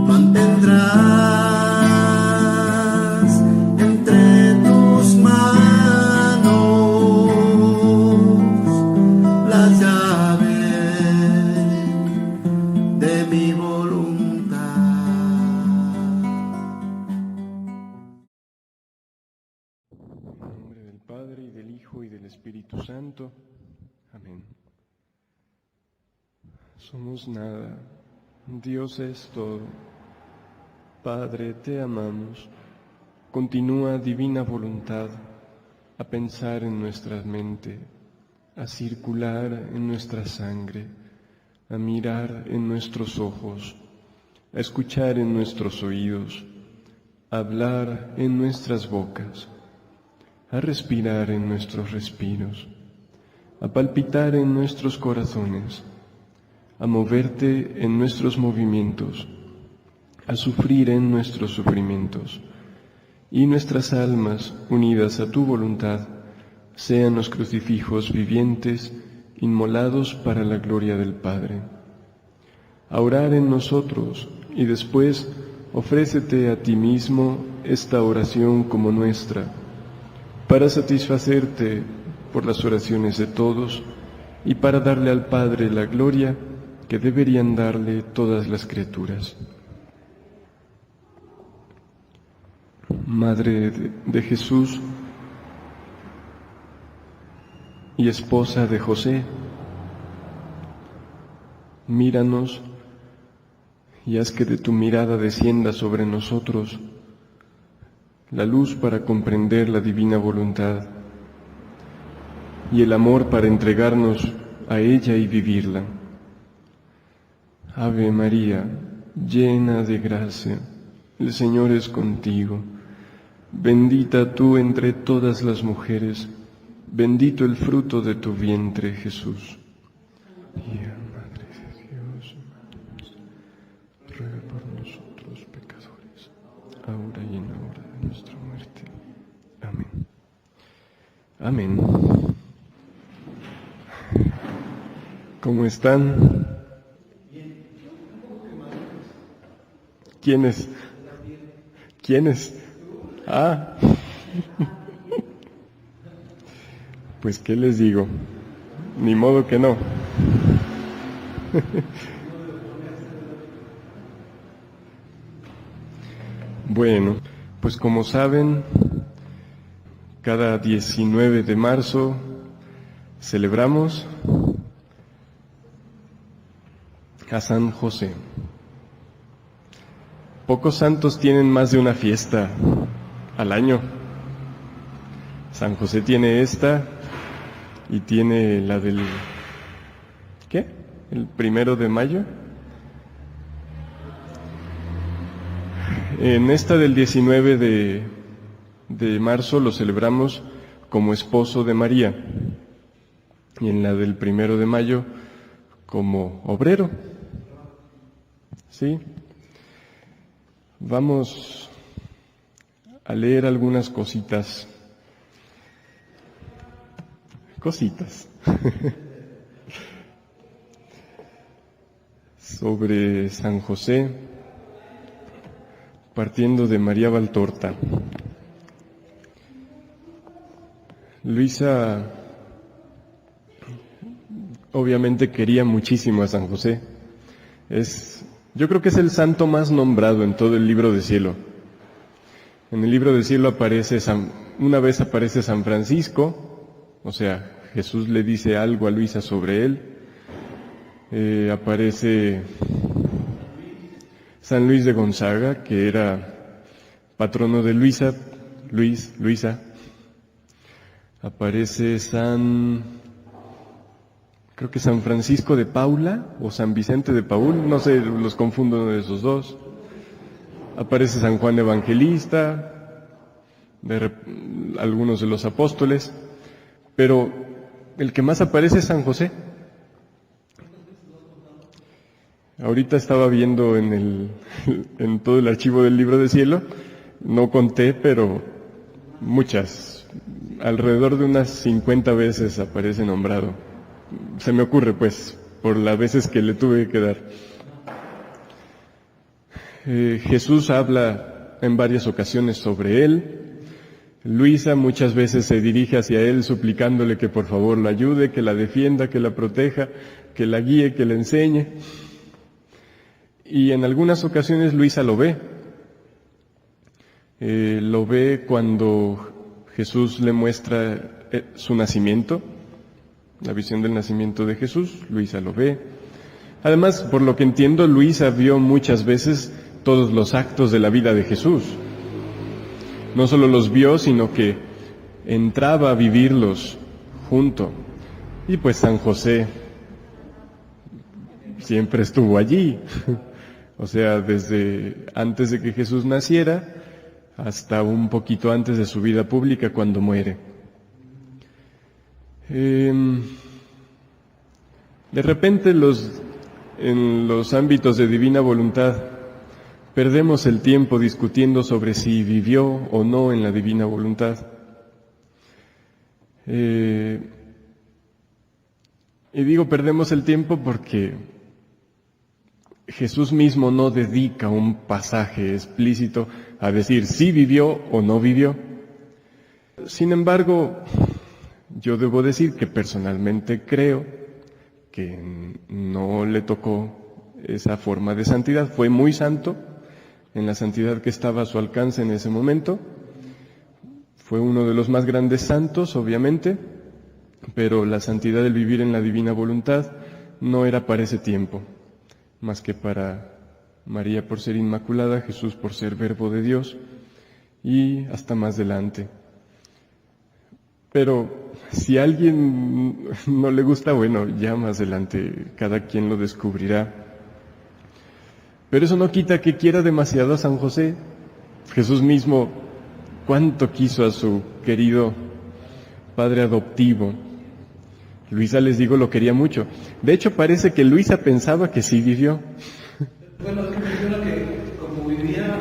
mantendrás entre tus manos la llave de mi voluntad. En nombre del Padre, y del Hijo, y del Espíritu Santo. Amén. Somos nada, Dios es todo. Padre, te amamos. Continúa, divina voluntad, a pensar en nuestra mente, a circular en nuestra sangre, a mirar en nuestros ojos, a escuchar en nuestros oídos, a hablar en nuestras bocas, a respirar en nuestros respiros, a palpitar en nuestros corazones, a moverte en nuestros movimientos, a sufrir en nuestros sufrimientos, y nuestras almas, unidas a tu voluntad, sean los crucifijos vivientes, inmolados para la gloria del Padre. A orar en nosotros, y después ofrécete a ti mismo esta oración como nuestra, para satisfacerte por las oraciones de todos y para darle al Padre la gloria que deberían darle todas las criaturas. Madre de Jesús y esposa de José, míranos y haz que de tu mirada descienda sobre nosotros la luz para comprender la divina voluntad y el amor para entregarnos a ella y vivirla. Ave María, llena de gracia, el Señor es contigo. Bendita tú entre todas las mujeres, bendito el fruto de tu vientre, Jesús. María, Madre de Dios, ruega por nosotros pecadores, ahora y en la hora de nuestra muerte. Amén. Amén. ¿Cómo están? ¿Quiénes? ¿Quiénes? Ah. Pues, ¿qué les digo? Ni modo que no. Bueno, pues como saben, cada 19 de marzo celebramos a San José. Pocos santos tienen más de una fiesta al año. San José tiene esta y tiene la del... ¿qué? ¿El 1 de mayo? En esta del 19 de marzo lo celebramos como esposo de María y en la del 1 de mayo como obrero. ¿Sí? Vamos a leer algunas cositas. Sobre San José, partiendo de María Valtorta. Luisa obviamente quería muchísimo a San José. Yo creo que es el santo más nombrado en todo el libro del cielo. En el libro del cielo una vez aparece San Francisco, o sea, Jesús le dice algo a Luisa sobre él. Aparece San Luis de Gonzaga, que era patrono de Luisa. Aparece creo que San Francisco de Paula o San Vicente de Paúl, no sé, los confundo de esos dos. Aparece San Juan Evangelista, algunos de los apóstoles, pero el que más aparece es San José. Ahorita estaba viendo en todo el archivo del libro del cielo, no conté, pero muchas, alrededor de unas 50 veces aparece nombrado. Se me ocurre, pues, por las veces que le tuve que dar. Jesús habla en varias ocasiones sobre él. Luisa muchas veces se dirige hacia él suplicándole que por favor la ayude, que la defienda, que la proteja, que la guíe, que la enseñe. Y en algunas ocasiones Luisa lo ve. Lo ve cuando Jesús le muestra su nacimiento, la visión del nacimiento de Jesús. Luisa lo ve. Además, por lo que entiendo, Luisa vio muchas veces todos los actos de la vida de Jesús. No solo los vio, sino que entraba a vivirlos junto. Y pues San José siempre estuvo allí. O sea, desde antes de que Jesús naciera hasta un poquito antes de su vida pública cuando muere. De repente en los ámbitos de divina voluntad perdemos el tiempo discutiendo sobre si vivió o no en la divina voluntad. Y digo perdemos el tiempo porque Jesús mismo no dedica un pasaje explícito a decir si vivió o no vivió. Sin embargo, yo debo decir que personalmente creo que no le tocó esa forma de santidad. Fue muy santo en la santidad que estaba a su alcance en ese momento. Fue uno de los más grandes santos, obviamente, pero la santidad del vivir en la divina voluntad no era para ese tiempo, más que para María por ser inmaculada, Jesús por ser verbo de Dios y hasta más adelante. Pero si a alguien no le gusta, bueno, ya más adelante cada quien lo descubrirá. Pero eso no quita que quiera demasiado a San José. Jesús mismo, cuánto quiso a su querido padre adoptivo. Luisa, les digo, lo quería mucho. De hecho, parece que Luisa pensaba que sí vivió. Bueno, es que menciona que como vivía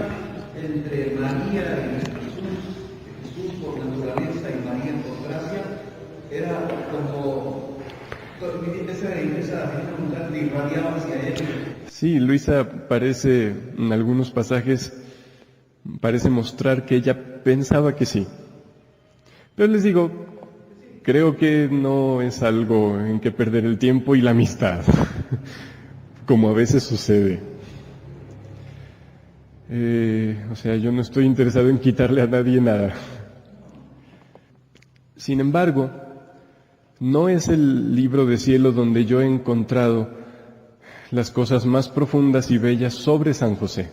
entre María y Jesús por naturaleza y María por gracia, era como esa voluntad que irradiaba hacia él. Sí, Luisa parece, en algunos pasajes, parece mostrar que ella pensaba que sí. Pero les digo, creo que no es algo en que perder el tiempo y la amistad, como a veces sucede. O sea, yo no estoy interesado en quitarle a nadie nada. Sin embargo, no es el libro de cielo donde yo he encontrado las cosas más profundas y bellas sobre San José.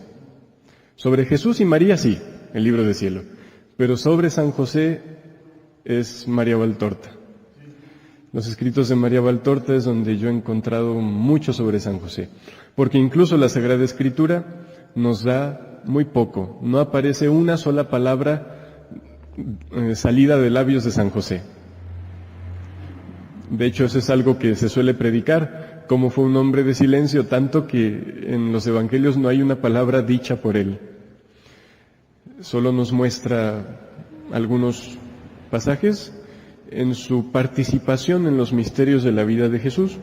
Sobre Jesús y María sí, el libro de cielo, pero sobre San José es María Valtorta. Los escritos de María Valtorta es donde yo he encontrado mucho sobre San José, porque incluso la Sagrada Escritura nos da muy poco, no aparece una sola palabra salida de labios de San José. De hecho, eso es algo que se suele predicar, como fue un hombre de silencio, tanto que en los evangelios no hay una palabra dicha por él. Solo nos muestra algunos pasajes en su participación en los misterios de la vida de Jesús.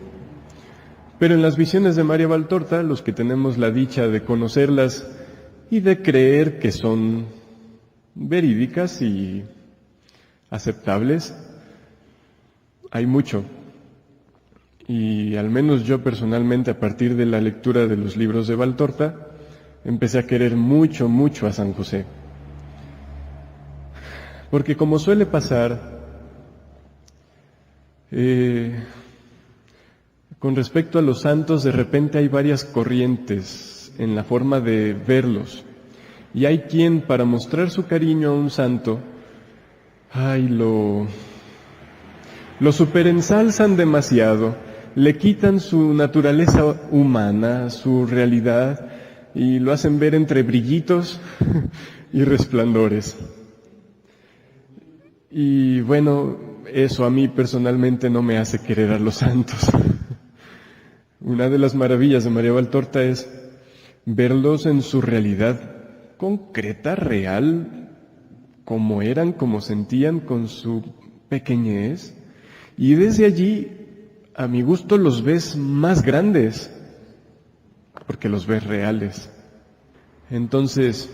Pero en las visiones de María Valtorta, los que tenemos la dicha de conocerlas y de creer que son verídicas y aceptables, hay mucho. Y al menos yo personalmente, a partir de la lectura de los libros de Valtorta, empecé a querer mucho, mucho a San José. Porque como suele pasar, con respecto a los santos, de repente hay varias corrientes en la forma de verlos. Y hay quien, para mostrar su cariño a un santo, lo superensalzan demasiado, le quitan su naturaleza humana, su realidad, y lo hacen ver entre brillitos y resplandores. Y bueno, eso a mí personalmente no me hace querer a los santos. Una de las maravillas de María Valtorta es verlos en su realidad concreta, real, como eran, como sentían con su pequeñez, y desde allí a mi gusto los ves más grandes, porque los ves reales. Entonces,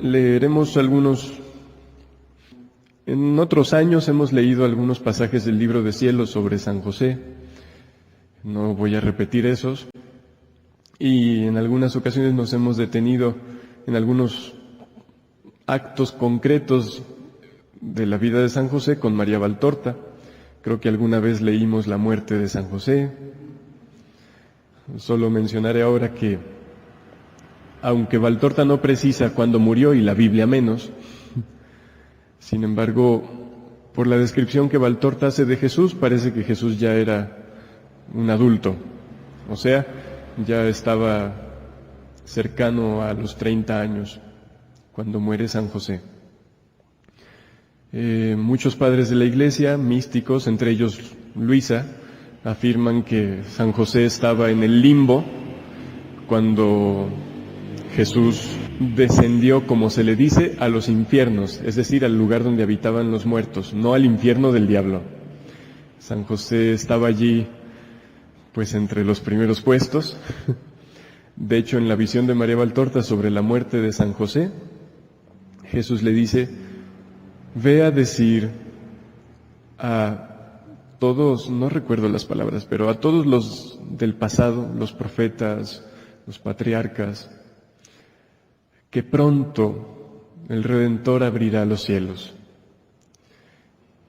leeremos algunos. En otros años hemos leído algunos pasajes del libro de Cielo sobre San José. No voy a repetir esos. Y en algunas ocasiones nos hemos detenido en algunos actos concretos de la vida de San José con María Valtorta. Creo que alguna vez leímos la muerte de San José. Solo mencionaré ahora que, aunque Valtorta no precisa cuándo murió y la Biblia menos, sin embargo, por la descripción que Valtorta hace de Jesús, parece que Jesús ya era un adulto, o sea, ya estaba cercano a los 30 años cuando muere San José. Muchos padres de la Iglesia, místicos, entre ellos Luisa, afirman que San José estaba en el limbo cuando Jesús descendió, como se le dice, a los infiernos, es decir, al lugar donde habitaban los muertos, no al infierno del diablo. San José estaba allí, pues, entre los primeros puestos. De hecho, en la visión de María Valtorta sobre la muerte de San José, Jesús le dice: ve a decir a todos, no recuerdo las palabras, pero a todos los del pasado, los profetas, los patriarcas, que pronto el Redentor abrirá los cielos.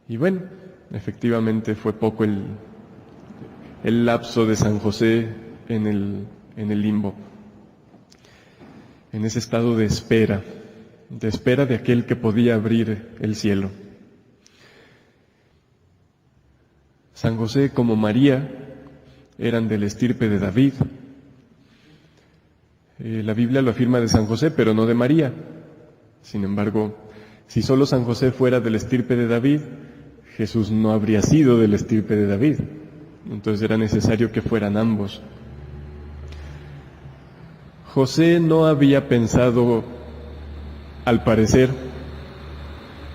Y bueno, efectivamente fue poco el lapso de San José en el limbo, en ese estado de espera de aquel que podía abrir el cielo. San José, como María, eran de la estirpe de David. La Biblia lo afirma de San José, pero no de María. Sin embargo, si solo San José fuera de la estirpe de David, Jesús no habría sido de la estirpe de David. Entonces era necesario que fueran ambos. José no había pensado, al parecer,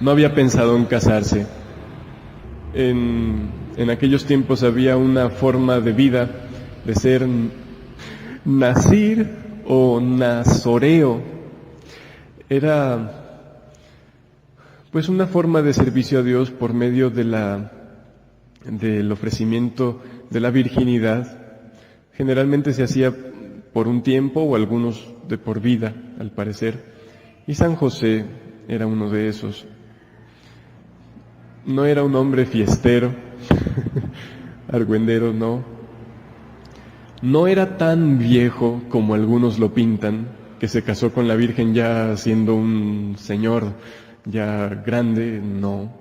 no había pensado en casarse. En aquellos tiempos había una forma de vida de ser nazir o nazoreo. Era pues una forma de servicio a Dios por medio del ofrecimiento de la virginidad. Generalmente se hacía por un tiempo o algunos de por vida, al parecer. Y San José era uno de esos. No era un hombre fiestero, argüendero, no. No era tan viejo como algunos lo pintan, que se casó con la Virgen ya siendo un señor ya grande. No.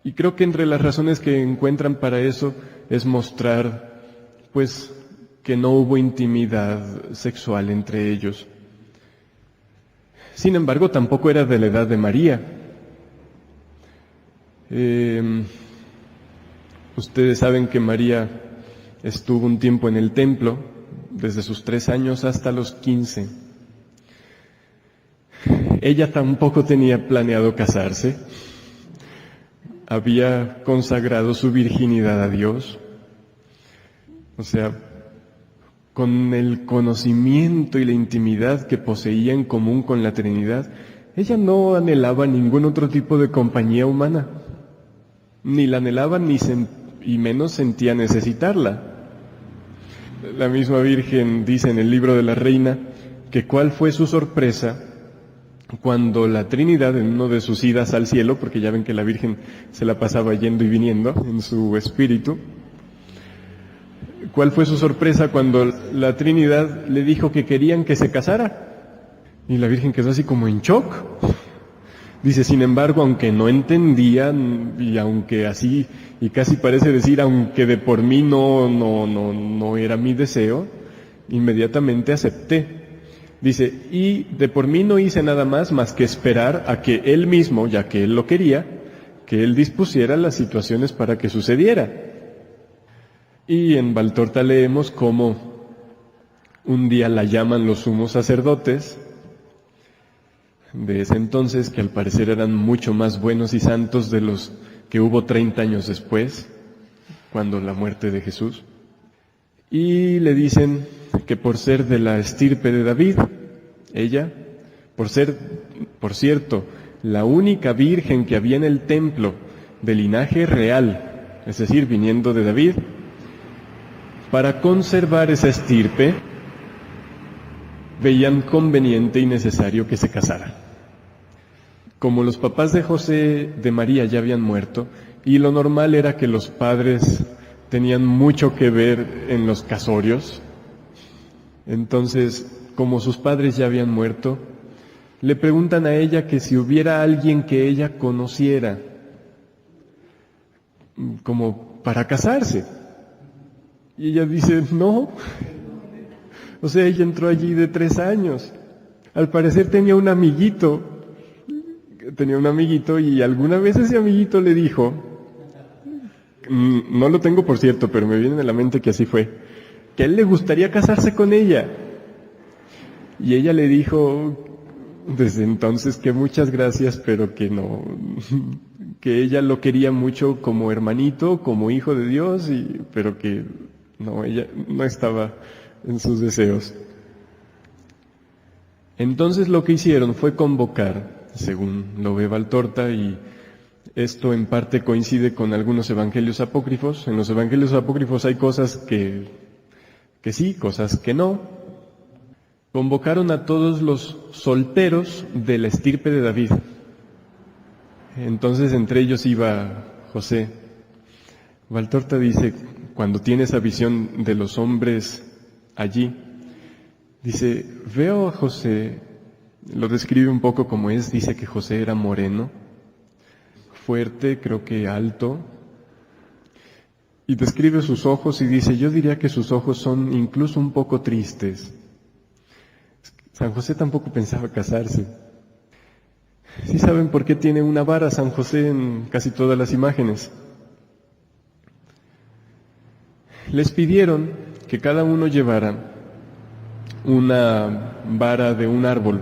Y creo que entre las razones que encuentran para eso es mostrar, pues, que no hubo intimidad sexual entre ellos. Sin embargo, tampoco era de la edad de María. Ustedes saben que María estuvo un tiempo en el templo, desde sus 3 años hasta los 15. Ella tampoco tenía planeado casarse. Había consagrado su virginidad a Dios. O sea, con el conocimiento y la intimidad que poseía en común con la Trinidad, ella no anhelaba ningún otro tipo de compañía humana. Ni la anhelaba y menos sentía necesitarla. La misma Virgen dice en el libro de la Reina que cuál fue su sorpresa cuando la Trinidad, en uno de sus idas al cielo, porque ya ven que la Virgen se la pasaba yendo y viniendo en su espíritu, cuál fue su sorpresa cuando la Trinidad le dijo que querían que se casara. Y la Virgen quedó así como en shock. Dice, sin embargo, aunque no entendía, y aunque así, y casi parece decir, aunque de por mí no era mi deseo, inmediatamente acepté. Dice, y de por mí no hice nada más que esperar a que Él mismo, ya que Él lo quería, que Él dispusiera las situaciones para que sucediera. Y en Valtorta leemos cómo un día la llaman los sumos sacerdotes de ese entonces, que al parecer eran mucho más buenos y santos de los que hubo 30 años después, cuando la muerte de Jesús. Y le dicen que por ser de la estirpe de David, ella, por ser, por cierto, la única virgen que había en el templo de linaje real, es decir, viniendo de David, para conservar esa estirpe, veían conveniente y necesario que se casara. Como los papás de José de María ya habían muerto, y lo normal era que los padres tenían mucho que ver en los casorios, entonces, como sus padres ya habían muerto, le preguntan a ella que si hubiera alguien que ella conociera, como para casarse. Y ella dice, no. O sea, ella entró allí de 3 años. Al parecer tenía un amiguito y alguna vez ese amiguito le dijo, no lo tengo por cierto, pero me viene a la mente que así fue, que a él le gustaría casarse con ella. Y ella le dijo desde entonces que muchas gracias, pero que no, que ella lo quería mucho como hermanito, como hijo de Dios, pero que no, ella no estaba en sus deseos. Entonces lo que hicieron fue convocar, según lo ve Valtorta, y esto en parte coincide con algunos evangelios apócrifos. En los evangelios apócrifos hay cosas que sí, cosas que no. Convocaron a todos los solteros de la estirpe de David. Entonces entre ellos iba José. Valtorta dice, cuando tiene esa visión de los hombres allí, dice, veo a José, lo describe un poco como es, dice que José era moreno, fuerte, creo que alto, y describe sus ojos y dice, yo diría que sus ojos son incluso un poco tristes. San José tampoco pensaba casarse. ¿Sí saben por qué tiene una vara San José en casi todas las imágenes? Les pidieron que cada uno llevara una vara de un árbol.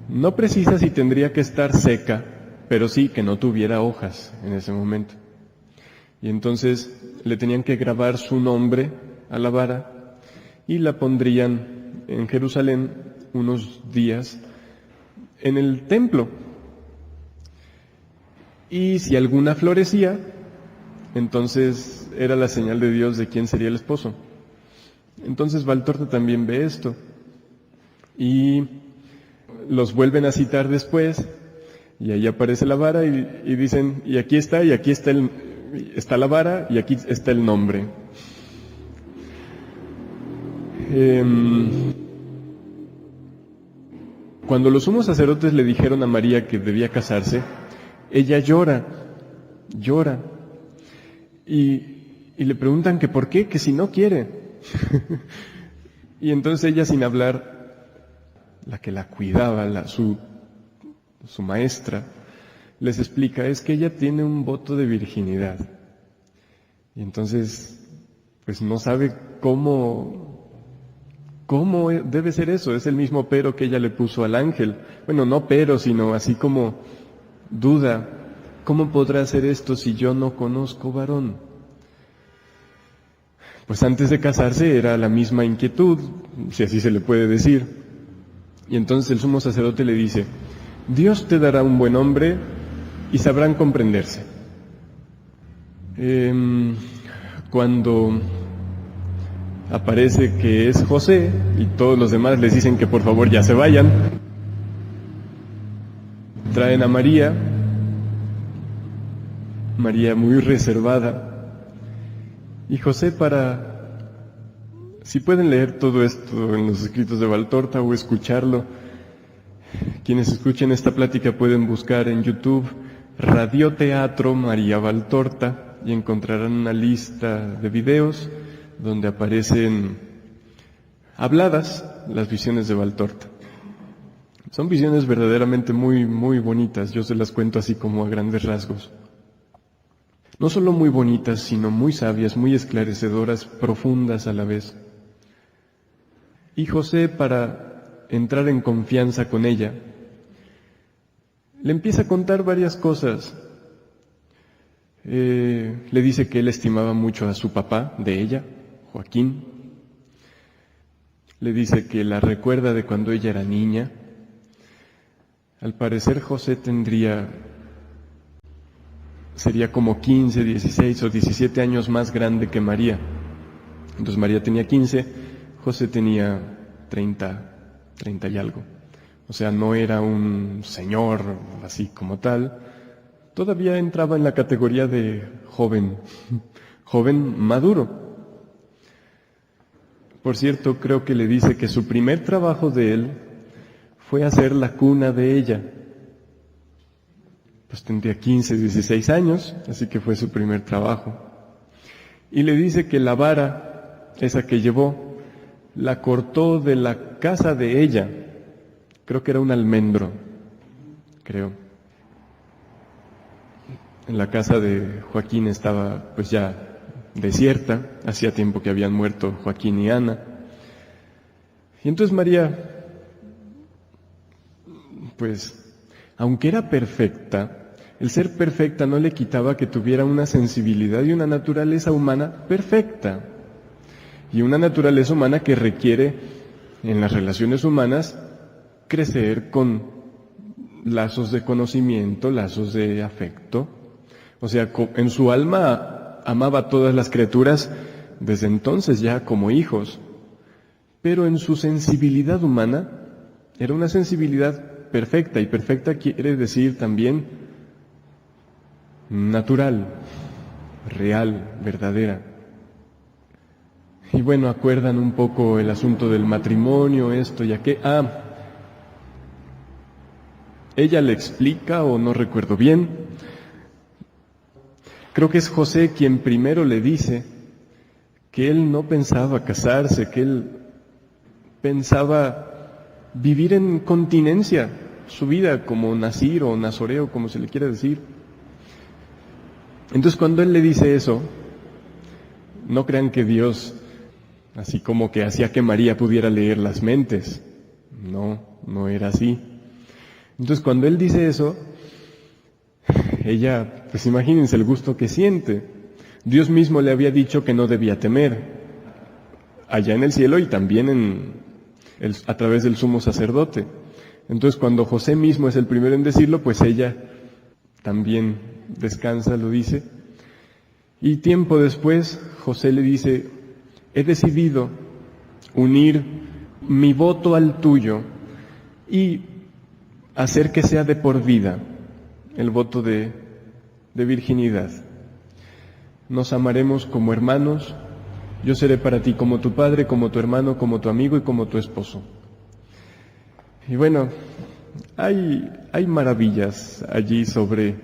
No precisa si tendría que estar seca, pero sí que no tuviera hojas en ese momento. Y entonces le tenían que grabar su nombre a la vara y la pondrían en Jerusalén unos días en el templo. Y si alguna florecía, entonces era la señal de Dios de quién sería el esposo. Entonces Valtorta también ve esto. Y los vuelven a citar después, y ahí aparece la vara y dicen, y aquí está está la vara, y aquí está el nombre. Cuando los sumos sacerdotes le dijeron a María que debía casarse, ella llora, y le preguntan que por qué, que si no quiere. Y entonces ella, sin hablar, la que la cuidaba, su maestra, les explica, es que ella tiene un voto de virginidad. Y entonces, pues no sabe cómo debe ser eso. Es el mismo pero que ella le puso al ángel. Bueno, no pero, sino así como duda. ¿Cómo podrá hacer esto si yo no conozco varón? Pues antes de casarse era la misma inquietud, si así se le puede decir. Y entonces el sumo sacerdote le dice, Dios te dará un buen hombre y sabrán comprenderse. Cuando aparece que es José y todos los demás les dicen que por favor ya se vayan, traen a María muy reservada, y José si pueden leer todo esto en los escritos de Valtorta o escucharlo, quienes escuchen esta plática pueden buscar en YouTube Radioteatro María Valtorta y encontrarán una lista de videos donde aparecen habladas las visiones de Valtorta. Son visiones verdaderamente muy, muy bonitas, yo se las cuento así como a grandes rasgos. No solo muy bonitas, sino muy sabias, muy esclarecedoras, profundas a la vez. Y José, para entrar en confianza con ella, le empieza a contar varias cosas. Le dice que él estimaba mucho a su papá, de ella, Joaquín. Le dice que la recuerda de cuando ella era niña. Al parecer José sería como 15, 16 o 17 años más grande que María. Entonces María tenía 15, José tenía 30 y algo. O sea, no era un señor así como tal. Todavía entraba en la categoría de joven maduro. Por cierto, creo que le dice que su primer trabajo de él fue hacer la cuna de ella. Pues tendría 15, 16 años, así que fue su primer trabajo. Y le dice que la vara, esa que llevó, la cortó de la casa de ella. Creo que era un almendro, creo. En la casa de Joaquín estaba pues ya desierta, hacía tiempo que habían muerto Joaquín y Ana. Y entonces María, pues, aunque era perfecta, el ser perfecta no le quitaba que tuviera una sensibilidad y una naturaleza humana perfecta. Y una naturaleza humana que requiere, en las relaciones humanas, crecer con lazos de conocimiento, lazos de afecto. O sea, en su alma amaba a todas las criaturas desde entonces ya como hijos, pero en su sensibilidad humana era una sensibilidad perfecta, y perfecta quiere decir también natural, real, verdadera. Y bueno, acuerdan un poco el asunto del matrimonio, esto y aquello. Ella le explica, o no recuerdo bien, creo que es José quien primero le dice que él no pensaba casarse, que él pensaba vivir en continencia su vida como nazir o nazoreo, como se le quiera decir. Entonces cuando él le dice eso, no crean que Dios así como que hacía que María pudiera leer las mentes. No era así. Entonces cuando él dice eso, ella, pues imagínense el gusto que siente. Dios mismo le había dicho que no debía temer, allá en el cielo y también a través del sumo sacerdote. Entonces cuando José mismo es el primero en decirlo, pues ella también descansa, lo dice. Y tiempo después José le dice: he decidido unir mi voto al tuyo y hacer que sea de por vida el voto de virginidad. Nos amaremos como hermanos, yo seré para ti como tu padre, como tu hermano, como tu amigo y como tu esposo. Y bueno, hay maravillas allí sobre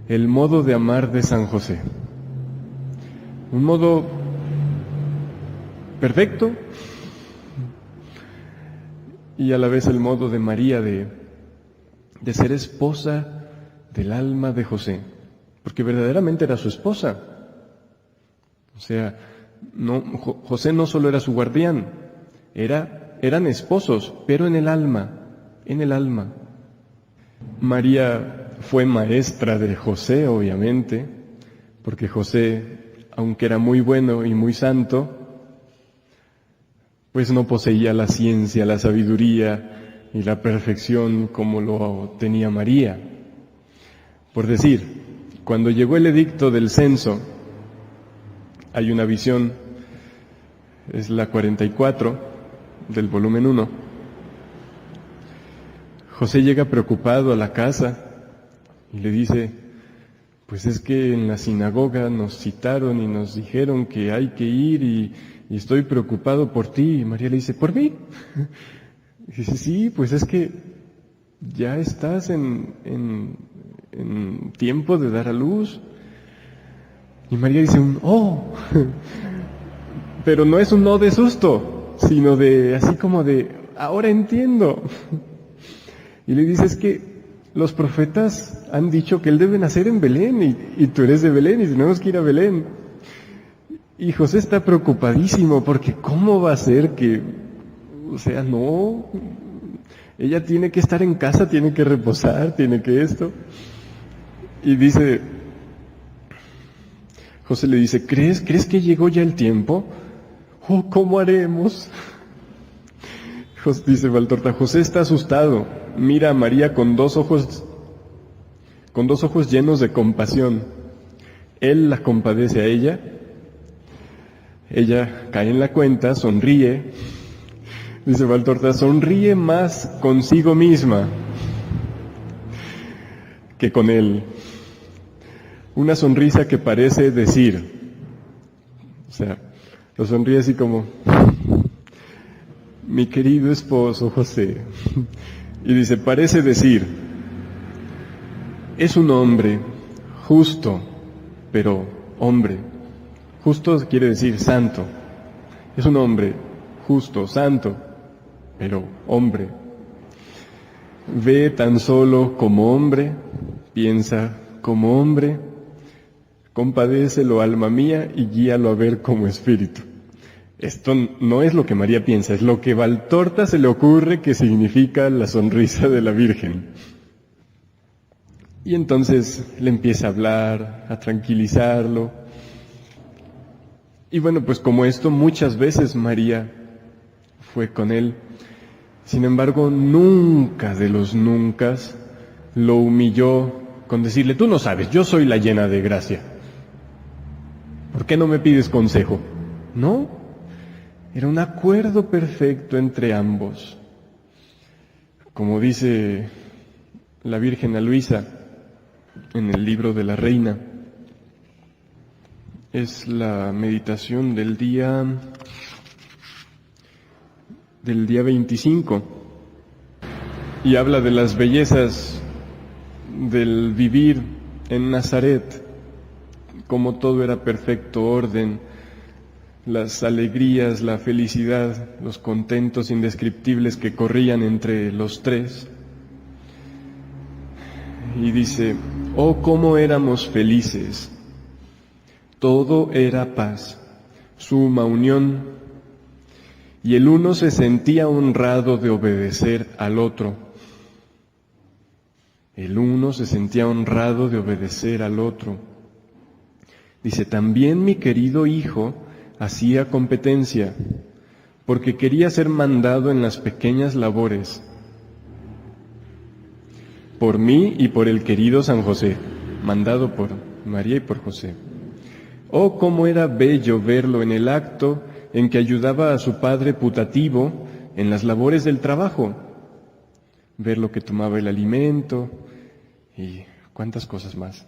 el modo de amar de San José. Un modo perfecto y a la vez el modo de María de ser esposa del alma de José, porque verdaderamente era su esposa. O sea, José no solo era su guardián, eran esposos, pero en el alma. María fue maestra de José, obviamente, porque José, aunque era muy bueno y muy santo, pues no poseía la ciencia, la sabiduría y la perfección como lo tenía María. Por decir, cuando llegó el edicto del censo, hay una visión, es la 44 del volumen 1. José llega preocupado a la casa y le dice: pues es que en la sinagoga nos citaron y nos dijeron que hay que ir y estoy preocupado por ti. Y María le dice: ¿por mí? Y dice: sí, pues es que ya estás en tiempo de dar a luz. Y María dice pero no es un no de susto, sino de así como de ahora entiendo. Y le dice: es que los profetas han dicho que él debe nacer en Belén y tú eres de Belén y tenemos que ir a Belén. Y José está preocupadísimo porque ¿cómo va a ser que, o sea, no, ella tiene que estar en casa, tiene que reposar, tiene que esto? Y dice: José le dice, ¿crees que llegó ya el tiempo? Oh, ¿cómo haremos? Dice Valtorta, José está asustado, mira a María con dos ojos llenos de compasión. Él la compadece a ella cae en la cuenta, sonríe. Dice Valtorta, sonríe más consigo misma que con él. Una sonrisa que parece decir, o sea, lo sonríe así como, mi querido esposo José. Y dice, parece decir, es un hombre justo, pero hombre. Justo quiere decir santo. Es un hombre justo, santo, pero hombre. Ve tan solo como hombre, piensa como hombre, compadécelo, alma mía, y guíalo a ver como espíritu. Esto no es lo que María piensa, es lo que Valtorta se le ocurre que significa la sonrisa de la Virgen. Y entonces le empieza a hablar, a tranquilizarlo. Y bueno, pues como esto, muchas veces María fue con él. Sin embargo, nunca de los nunca lo humilló con decirle, tú no sabes, yo soy la llena de gracia. ¿Por qué no me pides consejo? No, era un acuerdo perfecto entre ambos. Como dice la Virgen a Luisa en el libro de la Reina, es la meditación del día 25, y habla de las bellezas del vivir en Nazaret, como todo era perfecto orden, las alegrías, la felicidad, los contentos indescriptibles que corrían entre los tres. Y dice, oh, cómo éramos felices. Todo era paz, suma unión, y el uno se sentía honrado de obedecer al otro. El uno se sentía honrado de obedecer al otro. Dice, también mi querido hijo hacía competencia, porque quería ser mandado en las pequeñas labores, por mí y por el querido San José, mandado por María y por José. Oh, cómo era bello verlo en el acto en que ayudaba a su padre putativo en las labores del trabajo, ver lo que tomaba el alimento y cuántas cosas más.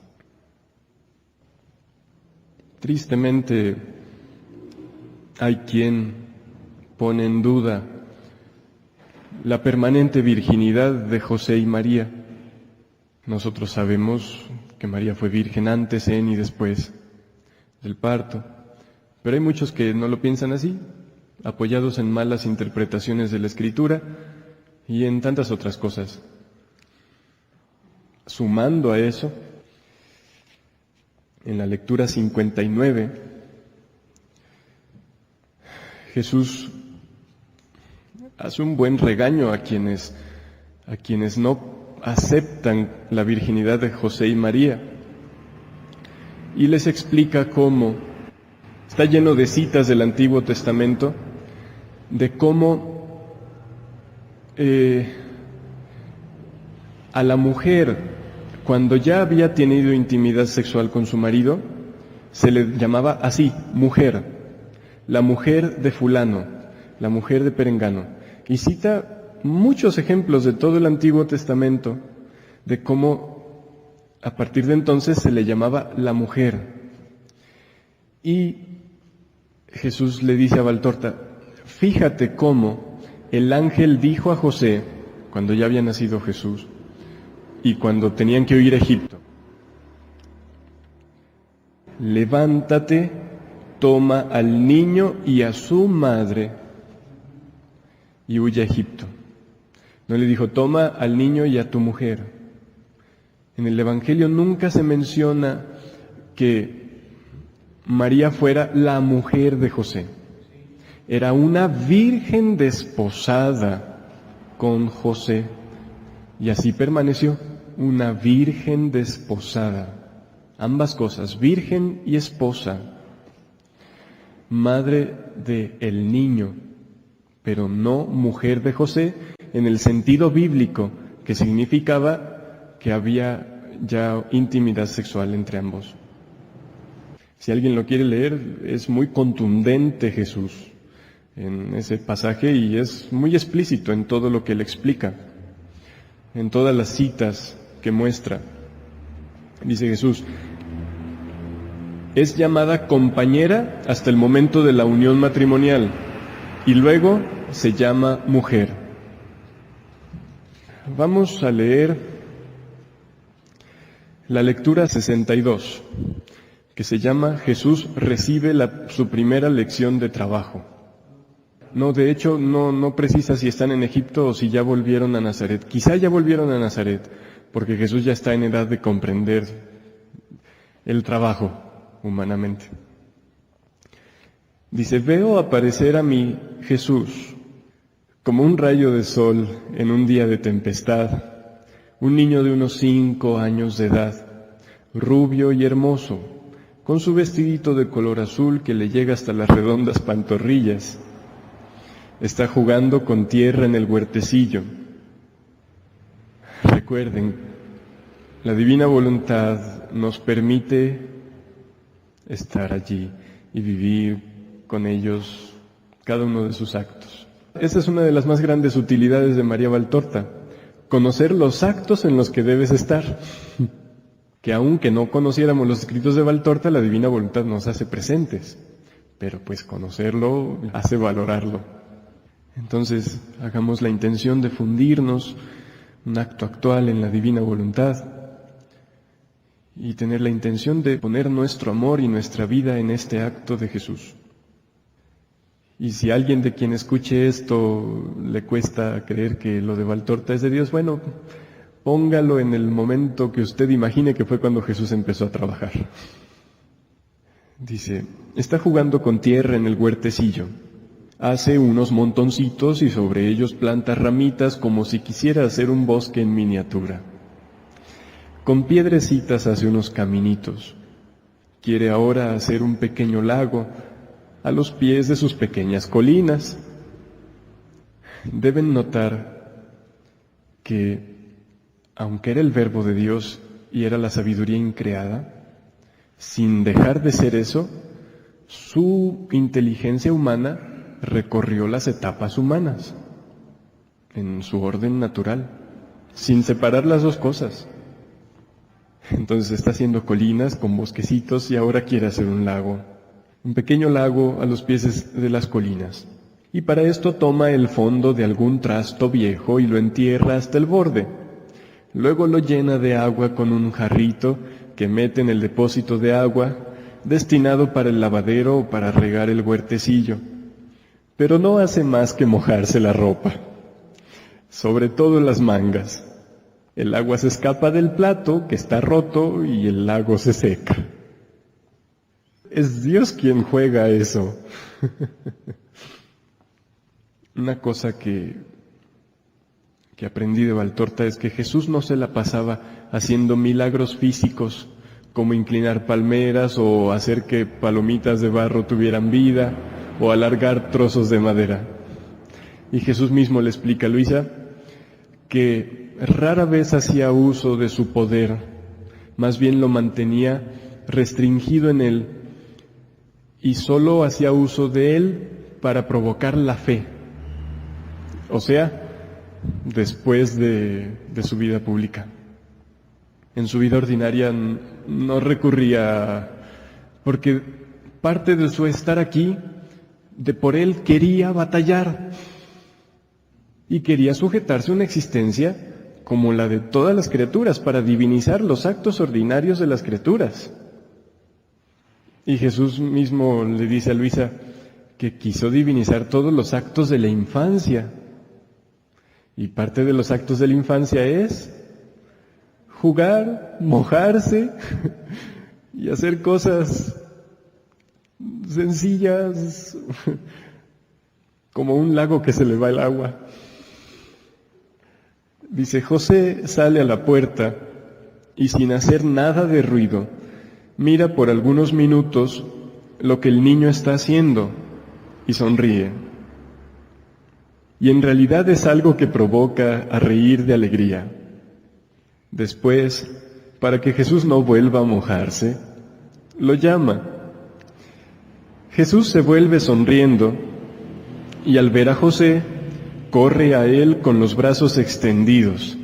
Tristemente, hay quien pone en duda la permanente virginidad de José y María. Nosotros sabemos que María fue virgen antes, en y después del parto, pero hay muchos que no lo piensan así, apoyados en malas interpretaciones de la Escritura y en tantas otras cosas. Sumando a eso, en la lectura 59, Jesús hace un buen regaño a quienes no aceptan la virginidad de José y María, y les explica cómo está lleno de citas del Antiguo Testamento, de cómo a la mujer, cuando ya había tenido intimidad sexual con su marido, se le llamaba así, mujer, la mujer de fulano, la mujer de perengano, y cita muchos ejemplos de todo el Antiguo Testamento de cómo a partir de entonces se le llamaba la mujer. Y Jesús le dice a Valtorta, fíjate cómo el ángel dijo a José, cuando ya había nacido Jesús, y cuando tenían que huir a Egipto, levántate, toma al niño y a su madre y huye a Egipto. No le dijo, toma al niño y a tu mujer. En el Evangelio nunca se menciona que María fuera la mujer de José. Era una virgen desposada con José, y así permaneció, una virgen desposada. ambas cosas, virgen y esposa, madre de el niño, pero no mujer de José en el sentido bíblico, que significaba que había ya intimidad sexual entre ambos. Si alguien lo quiere leer, es muy contundente Jesús en ese pasaje y es muy explícito en todo lo que él explica, en todas las citas que muestra. Dice Jesús, es llamada compañera hasta el momento de la unión matrimonial y luego se llama mujer. Vamos a leer la lectura 62, que se llama Jesús recibe su primera lección de trabajo. No, de hecho, no precisa si están en Egipto o si ya volvieron a Nazaret. Quizá ya volvieron a Nazaret, porque Jesús ya está en edad de comprender el trabajo humanamente. Dice, veo aparecer a mí Jesús como un rayo de sol en un día de tempestad, un niño de unos 5 años de edad, rubio y hermoso, con su vestidito de color azul que le llega hasta las redondas pantorrillas. Está jugando con tierra en el huertecillo. Recuerden, la divina voluntad nos permite estar allí y vivir con ellos cada uno de sus actos. Esa es una de las más grandes utilidades de María Valtorta, conocer los actos en los que debes estar. Que aunque no conociéramos los escritos de Valtorta, la divina voluntad nos hace presentes, pero pues conocerlo hace valorarlo. Entonces, hagamos la intención de fundirnos un acto actual en la divina voluntad y tener la intención de poner nuestro amor y nuestra vida en este acto de Jesús. Y si a alguien de quien escuche esto le cuesta creer que lo de Valtorta es de Dios, bueno, póngalo en el momento que usted imagine que fue cuando Jesús empezó a trabajar. Dice, está jugando con tierra en el huertecillo. Hace unos montoncitos y sobre ellos planta ramitas como si quisiera hacer un bosque en miniatura. Con piedrecitas hace unos caminitos. Quiere ahora hacer un pequeño lago a los pies de sus pequeñas colinas. Deben notar que, aunque era el verbo de Dios y era la sabiduría increada, sin dejar de ser eso, su inteligencia humana recorrió las etapas humanas en su orden natural, sin separar las dos cosas. Entonces está haciendo colinas con bosquecitos y ahora quiere hacer un lago, un pequeño lago a los pies de las colinas. Y para esto toma el fondo de algún trasto viejo y lo entierra hasta el borde. Luego lo llena de agua con un jarrito que mete en el depósito de agua destinado para el lavadero o para regar el huertecillo. Pero no hace más que mojarse la ropa, sobre todo las mangas. El agua se escapa del plato, que está roto, y el lago se seca. Es Dios quien juega eso. Una cosa que aprendí de Valtorta es que Jesús no se la pasaba haciendo milagros físicos, como inclinar palmeras o hacer que palomitas de barro tuvieran vida, o alargar trozos de madera. Y Jesús mismo le explica a Luisa que rara vez hacía uso de su poder, más bien lo mantenía restringido en él y solo hacía uso de él para provocar la fe. O sea, después de su vida pública. En su vida ordinaria no recurría, porque parte de su estar aquí, de por él quería batallar y quería sujetarse a una existencia como la de todas las criaturas para divinizar los actos ordinarios de las criaturas. Y Jesús mismo le dice a Luisa que quiso divinizar todos los actos de la infancia. Y parte de los actos de la infancia es jugar, mojarse y hacer cosas sencillas, como un lago que se le va el agua. Dice, José sale a la puerta y sin hacer nada de ruido, mira por algunos minutos lo que el niño está haciendo y sonríe. Y en realidad es algo que provoca a reír de alegría. Después, para que Jesús no vuelva a mojarse, lo llama. Jesús se vuelve sonriendo y al ver a José, corre a él con los brazos extendidos.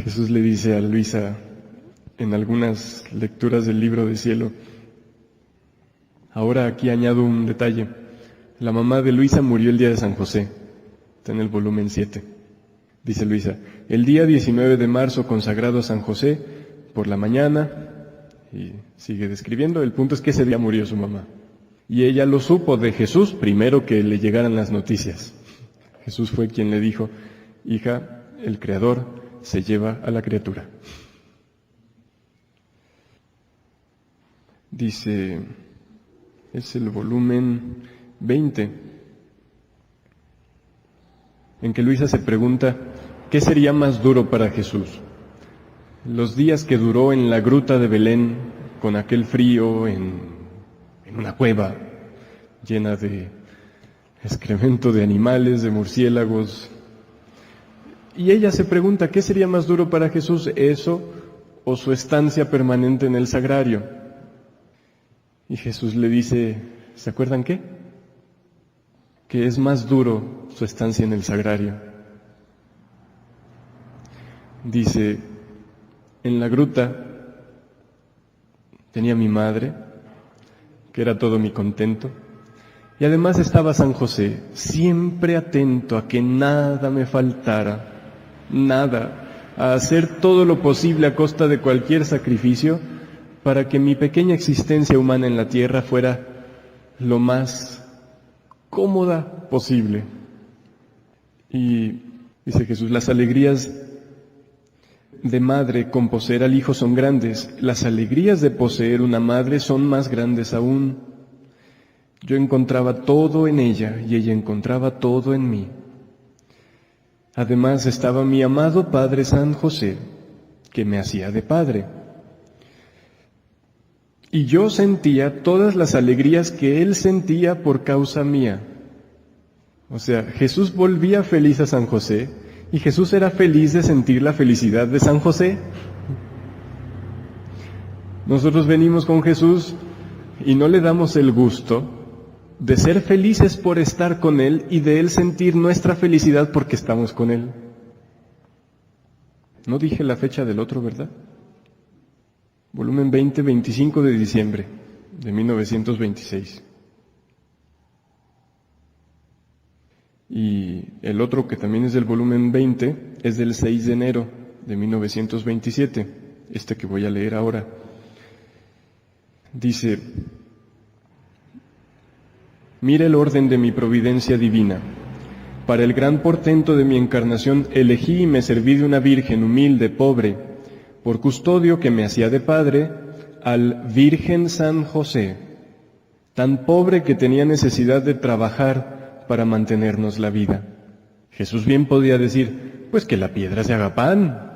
Jesús le dice a Luisa en algunas lecturas del libro del cielo. Ahora aquí añado un detalle. La mamá de Luisa murió el día de San José. Está en el volumen 7. Dice Luisa, el día 19 de marzo consagrado a San José, por la mañana, y sigue describiendo, el punto es que ese día murió su mamá. Y ella lo supo de Jesús primero que le llegaran las noticias. Jesús fue quien le dijo, hija, el Creador se lleva a la criatura. Dice, es el volumen 20, en que Luisa se pregunta, ¿qué sería más duro para Jesús? Los días que duró en la gruta de Belén, con aquel frío, en una cueva llena de excremento de animales, de murciélagos. Y ella se pregunta, ¿qué sería más duro para Jesús, eso o su estancia permanente en el sagrario? Y Jesús le dice, ¿se acuerdan qué? Que es más duro su estancia en el sagrario. Dice, en la gruta tenía mi madre, que era todo mi contento, y además estaba San José, siempre atento a que nada me faltara, nada, a hacer todo lo posible a costa de cualquier sacrificio para que mi pequeña existencia humana en la tierra fuera lo más cómoda posible. Y dice Jesús, las alegrías de madre con poseer al hijo son grandes, las alegrías de poseer una madre son más grandes aún. Yo encontraba todo en ella y ella encontraba todo en mí. Además estaba mi amado Padre San José, que me hacía de padre. Y yo sentía todas las alegrías que él sentía por causa mía. O sea, Jesús volvía feliz a San José y Jesús era feliz de sentir la felicidad de San José. Nosotros venimos con Jesús y no le damos el gusto de ser felices por estar con Él y de Él sentir nuestra felicidad porque estamos con Él. No dije la fecha del otro, ¿verdad? Volumen 20, 25 de diciembre de 1926. Y el otro, que también es del volumen 20, es del 6 de enero de 1927, este que voy a leer ahora. Dice, mira el orden de mi providencia divina. Para el gran portento de mi encarnación elegí y me serví de una virgen humilde, pobre, por custodio que me hacía de padre, al Virgen San José, tan pobre que tenía necesidad de trabajar para mantenernos la vida. Jesús bien podía decir, pues que la piedra se haga pan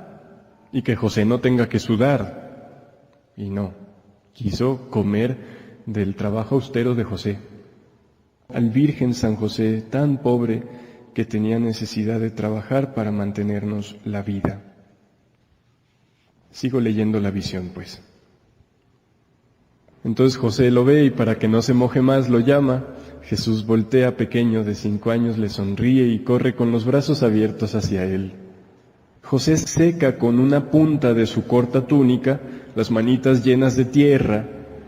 y que José no tenga que sudar. Y no, quiso comer del trabajo austero de José. Al Virgen San José, tan pobre que tenía necesidad de trabajar para mantenernos la vida. Sigo leyendo la visión, pues. Entonces José lo ve y para que no se moje más lo llama. Jesús voltea, pequeño de 5 años, le sonríe y corre con los brazos abiertos hacia él. José seca con una punta de su corta túnica las manitas llenas de tierra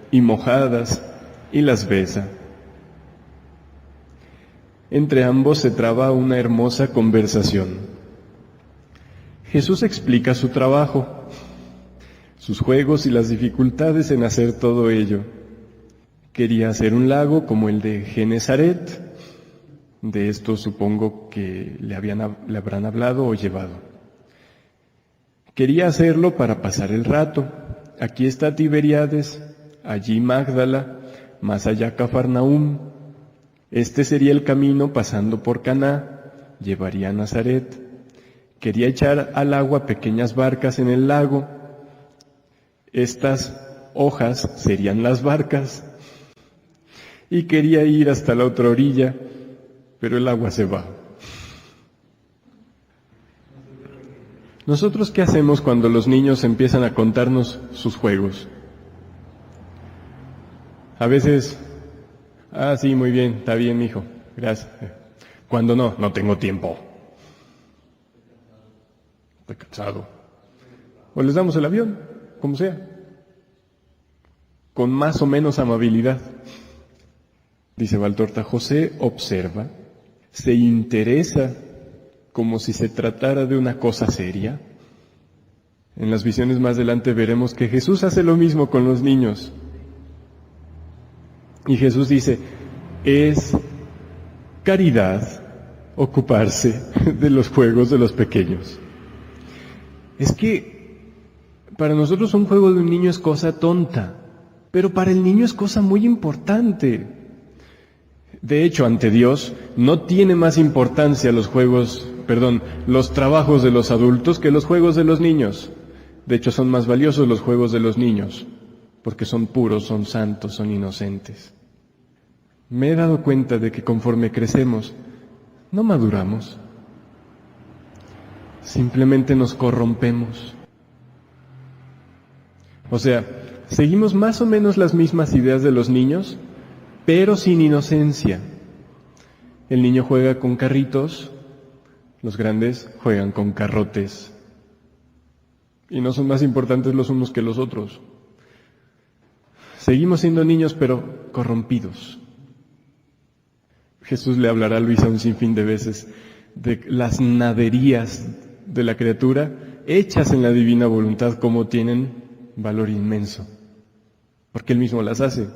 y mojadas y las besa. Entre ambos se traba una hermosa conversación. Jesús explica su trabajo, sus juegos y las dificultades en hacer todo ello. Quería hacer un lago como el de Genesaret. De esto supongo que le habrán hablado o llevado. Quería hacerlo para pasar el rato. Aquí está Tiberíades, allí Magdala, más allá Cafarnaúm. Este sería el camino pasando por Caná, llevaría a Nazaret. Quería echar al agua pequeñas barcas en el lago. Estas hojas serían las barcas. Y quería ir hasta la otra orilla, pero el agua se va. ¿Nosotros qué hacemos cuando los niños empiezan a contarnos sus juegos? A veces, sí, muy bien, está bien, mijo, gracias. Cuando no tengo tiempo. Estoy cansado. O les damos el avión, como sea. Con más o menos amabilidad. Dice Valtorta, José observa, se interesa como si se tratara de una cosa seria. En las visiones más adelante veremos que Jesús hace lo mismo con los niños. Y Jesús dice, es caridad ocuparse de los juegos de los pequeños. Es que para nosotros un juego de un niño es cosa tonta, pero para el niño es cosa muy importante. De hecho, ante Dios no tiene más importancia los trabajos de los adultos que los juegos de los niños. De hecho, son más valiosos los juegos de los niños, porque son puros, son santos, son inocentes. Me he dado cuenta de que conforme crecemos, no maduramos. Simplemente nos corrompemos. O sea, seguimos más o menos las mismas ideas de los niños, pero sin inocencia. El niño juega con carritos, los grandes juegan con carrotes. Y no son más importantes los unos que los otros. Seguimos siendo niños, pero corrompidos. Jesús le hablará a Luisa un sinfín de veces de las naderías de la criatura, hechas en la divina voluntad, como tienen valor inmenso, porque Él mismo las hace.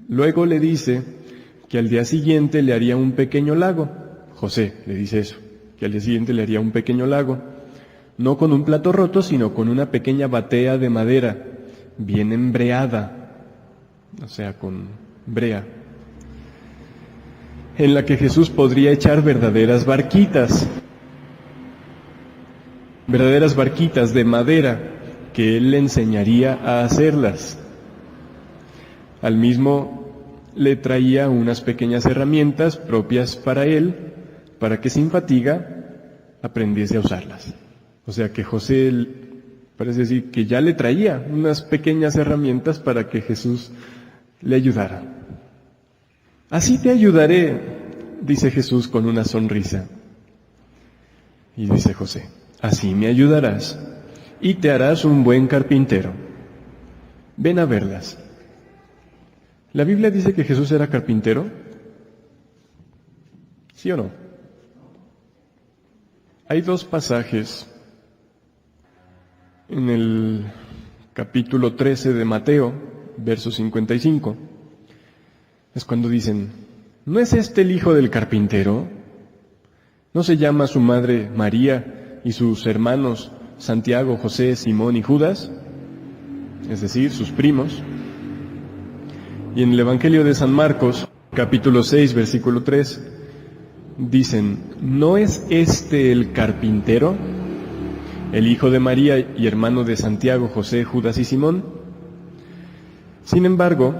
Luego le dice que al día siguiente le haría un pequeño lago. José le dice eso, que al día siguiente le haría un pequeño lago, no con un plato roto, sino con una pequeña batea de madera, bien embreada, o sea, con brea, en la que Jesús podría echar verdaderas barquitas de madera, que Él le enseñaría a hacerlas. Al mismo le traía unas pequeñas herramientas propias para él, para que sin fatiga aprendiese a usarlas. O sea que José parece decir que ya le traía unas pequeñas herramientas para que Jesús le ayudara. Así te ayudaré, dice Jesús con una sonrisa. Y dice José, así me ayudarás y te harás un buen carpintero. Ven a verlas. ¿La Biblia dice que Jesús era carpintero? ¿Sí o no? Hay dos pasajes en el capítulo 13 de Mateo, verso 55. Es cuando dicen, ¿no es este el hijo del carpintero? ¿No se llama su madre María y sus hermanos Santiago, José, Simón y Judas? Es decir, sus primos. Y en el Evangelio de San Marcos, capítulo 6, versículo 3, dicen, ¿no es este el carpintero, el hijo de María y hermano de Santiago, José, Judas y Simón? Sin embargo,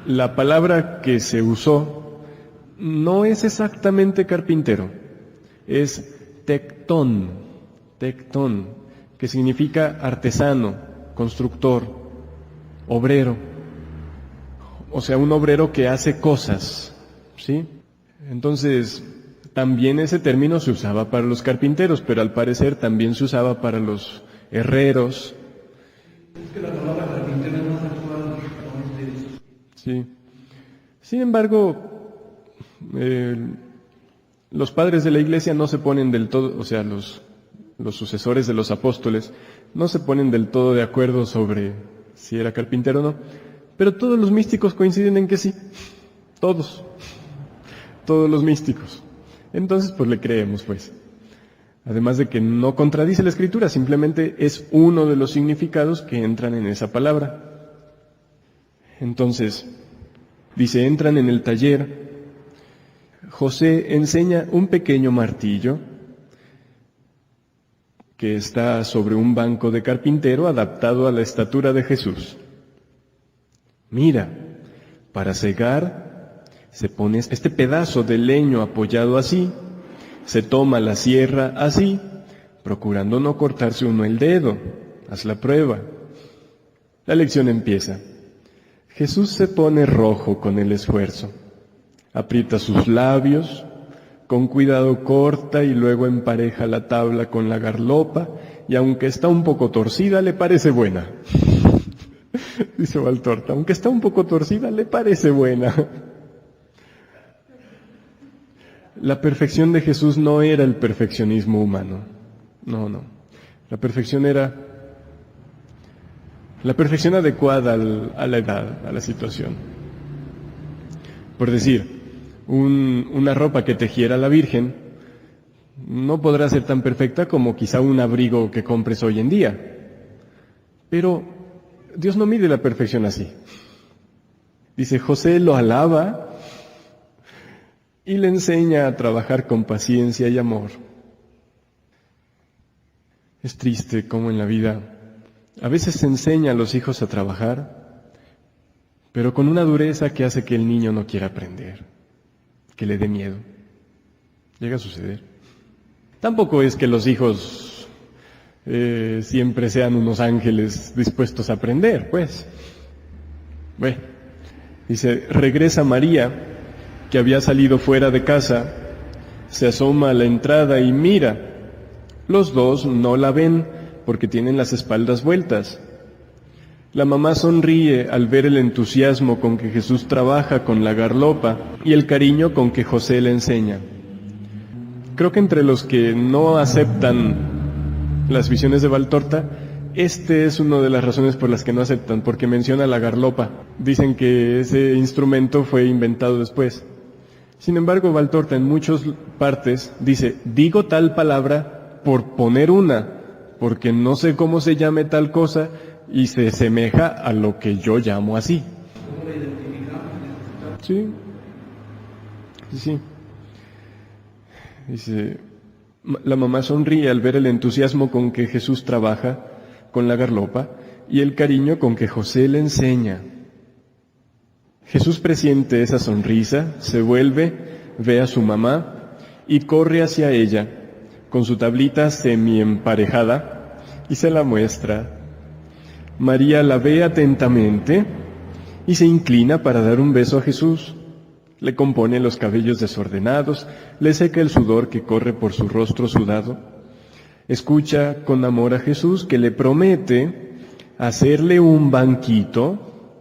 la palabra que se usó no es exactamente carpintero, es tectón, que significa artesano, constructor, obrero. O sea, un obrero que hace cosas, ¿sí? Entonces, también ese término se usaba para los carpinteros, pero al parecer también se usaba para los herreros. Es que la palabra carpintero es más actual con este. Sí. Sin embargo, los padres de la Iglesia no se ponen del todo, o sea, los sucesores de los apóstoles, no se ponen del todo de acuerdo sobre si era carpintero o no, pero todos los místicos coinciden en que sí, todos los místicos. Entonces, pues le creemos, pues. Además de que no contradice la Escritura, simplemente es uno de los significados que entran en esa palabra. Entonces, dice, entran en el taller. José enseña un pequeño martillo que está sobre un banco de carpintero adaptado a la estatura de Jesús. Mira, para segar se pone este pedazo de leño apoyado así, se toma la sierra así, procurando no cortarse uno el dedo. Haz la prueba. La lección empieza. Jesús se pone rojo con el esfuerzo. Aprieta sus labios, con cuidado corta y luego empareja la tabla con la garlopa, y aunque está un poco torcida, le parece buena. Dice Valtorta, aunque está un poco torcida, le parece buena. La perfección de Jesús no era el perfeccionismo humano. No. La perfección era la perfección adecuada a la edad, a la situación. Por decir, una ropa que tejiera la Virgen no podrá ser tan perfecta como quizá un abrigo que compres hoy en día. Pero Dios no mide la perfección así. Dice, José lo alaba y le enseña a trabajar con paciencia y amor. Es triste cómo en la vida a veces se enseña a los hijos a trabajar, pero con una dureza que hace que el niño no quiera aprender, que le dé miedo. Llega a suceder. Tampoco es que los hijos siempre sean unos ángeles dispuestos a aprender, pues. Bueno, dice, regresa María, que había salido fuera de casa, se asoma a la entrada y mira. Los dos no la ven porque tienen las espaldas vueltas. La mamá sonríe al ver el entusiasmo con que Jesús trabaja con la garlopa y el cariño con que José le enseña. Creo que entre los que no aceptan las visiones de Valtorta, este es una de las razones por las que no aceptan, porque menciona la garlopa. Dicen que ese instrumento fue inventado después. Sin embargo, Valtorta en muchas partes dice, digo tal palabra por poner una, porque no sé cómo se llame tal cosa y se semeja a lo que yo llamo así. ¿Cómo lo identificamos? Sí. Dice, la mamá sonríe al ver el entusiasmo con que Jesús trabaja con la garlopa y el cariño con que José le enseña. Jesús presiente esa sonrisa, se vuelve, ve a su mamá y corre hacia ella con su tablita semi-emparejada y se la muestra. María la ve atentamente y se inclina para dar un beso a Jesús. Le compone los cabellos desordenados, le seca el sudor que corre por su rostro sudado. Escucha con amor a Jesús que le promete hacerle un banquito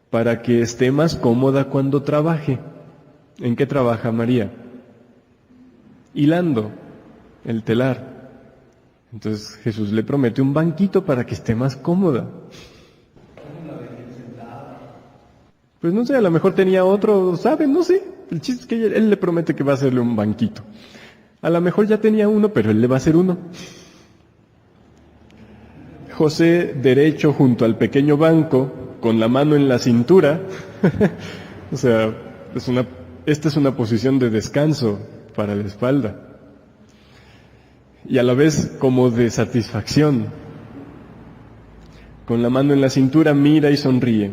para que esté más cómoda cuando trabaje. ¿En qué trabaja María? Hilando el telar. Entonces Jesús le promete un banquito para que esté más cómoda. Pues no sé, a lo mejor tenía otro, ¿saben? No sé. El chiste es que él le promete que va a hacerle un banquito. A lo mejor ya tenía uno, pero él le va a hacer uno. José, derecho junto al pequeño banco, con la mano en la cintura. O sea, esta es una posición de descanso para la espalda. Y a la vez como de satisfacción. Con la mano en la cintura mira y sonríe.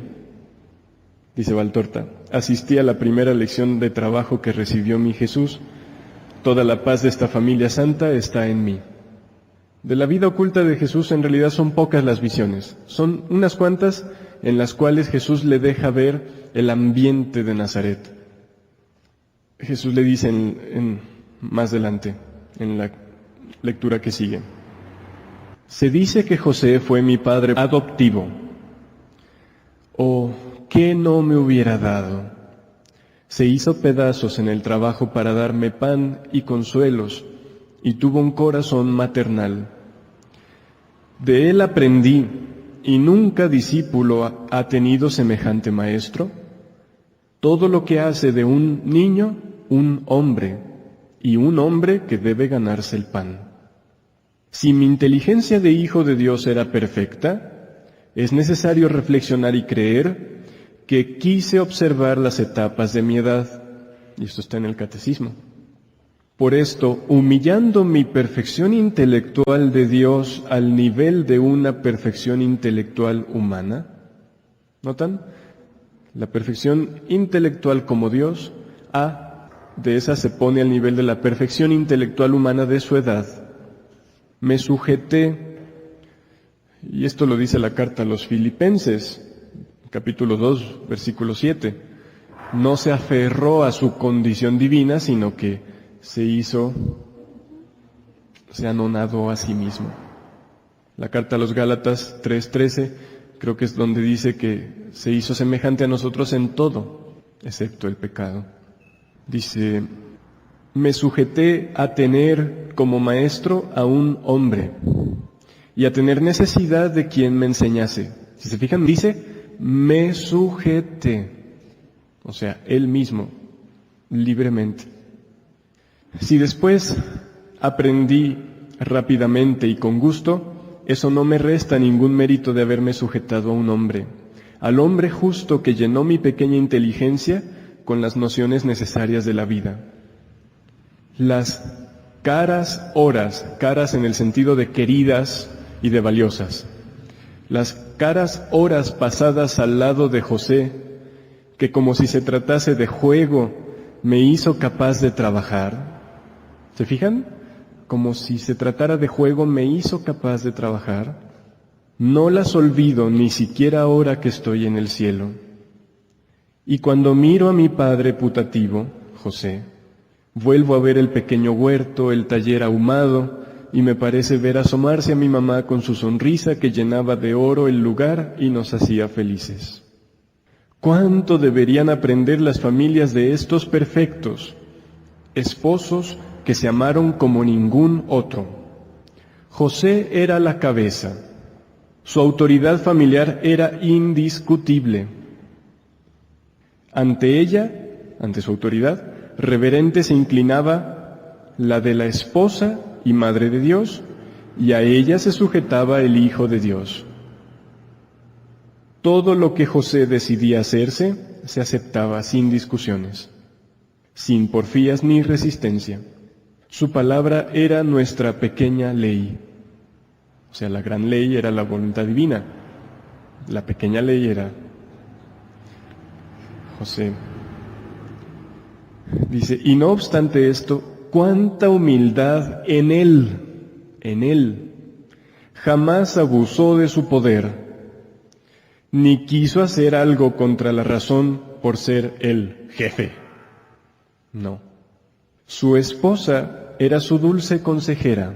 Dice Valtorta, asistí a la primera lección de trabajo que recibió mi Jesús. Toda la paz de esta familia santa está en mí. De la vida oculta de Jesús en realidad son pocas las visiones. Son unas cuantas en las cuales Jesús le deja ver el ambiente de Nazaret. Jesús le dice más adelante, en la lectura que sigue. Se dice que José fue mi padre adoptivo. ¿Qué no me hubiera dado? Se hizo pedazos en el trabajo para darme pan y consuelos, y tuvo un corazón maternal. De él aprendí, y nunca discípulo ha tenido semejante maestro. Todo lo que hace de un niño, un hombre, y un hombre que debe ganarse el pan. Si mi inteligencia de hijo de Dios era perfecta, es necesario reflexionar y creer que quise observar las etapas de mi edad, y esto está en el catecismo. Por esto, humillando mi perfección intelectual de Dios al nivel de una perfección intelectual humana, ¿notan? La perfección intelectual como Dios, de esa se pone al nivel de la perfección intelectual humana de su edad. Me sujeté, y esto lo dice la carta a los Filipenses, capítulo 2, versículo 7. No se aferró a su condición divina, sino que se anonadó a sí mismo. La carta a los Gálatas 3:13, creo que es donde dice que se hizo semejante a nosotros en todo, excepto el pecado. Dice, me sujeté a tener como maestro a un hombre y a tener necesidad de quien me enseñase. Si se fijan, dice, me sujeté, o sea, él mismo, libremente. Si después aprendí rápidamente y con gusto, eso no me resta ningún mérito de haberme sujetado a un hombre, al hombre justo que llenó mi pequeña inteligencia con las nociones necesarias de la vida. Las caras horas, caras en el sentido de queridas y de valiosas, las caras horas pasadas al lado de José, que como si se tratase de juego, me hizo capaz de trabajar. ¿Se fijan? Como si se tratara de juego, me hizo capaz de trabajar. No las olvido ni siquiera ahora que estoy en el cielo. Y cuando miro a mi padre putativo, José, vuelvo a ver el pequeño huerto, el taller ahumado, y me parece ver asomarse a mi mamá con su sonrisa que llenaba de oro el lugar y nos hacía felices. ¿Cuánto deberían aprender las familias de estos perfectos, esposos que se amaron como ningún otro? José era la cabeza. Su autoridad familiar era indiscutible. Ante ella, ante su autoridad, reverente se inclinaba la de la esposa y madre de Dios, y a ella se sujetaba el Hijo de Dios. Todo lo que José decidía hacerse, se aceptaba sin discusiones, sin porfías ni resistencia. Su palabra era nuestra pequeña ley. O sea, la gran ley era la voluntad divina. La pequeña ley era José. Dice, y no obstante esto, cuánta humildad en él. Jamás abusó de su poder, ni quiso hacer algo contra la razón por ser el jefe. No. Su esposa era su dulce consejera.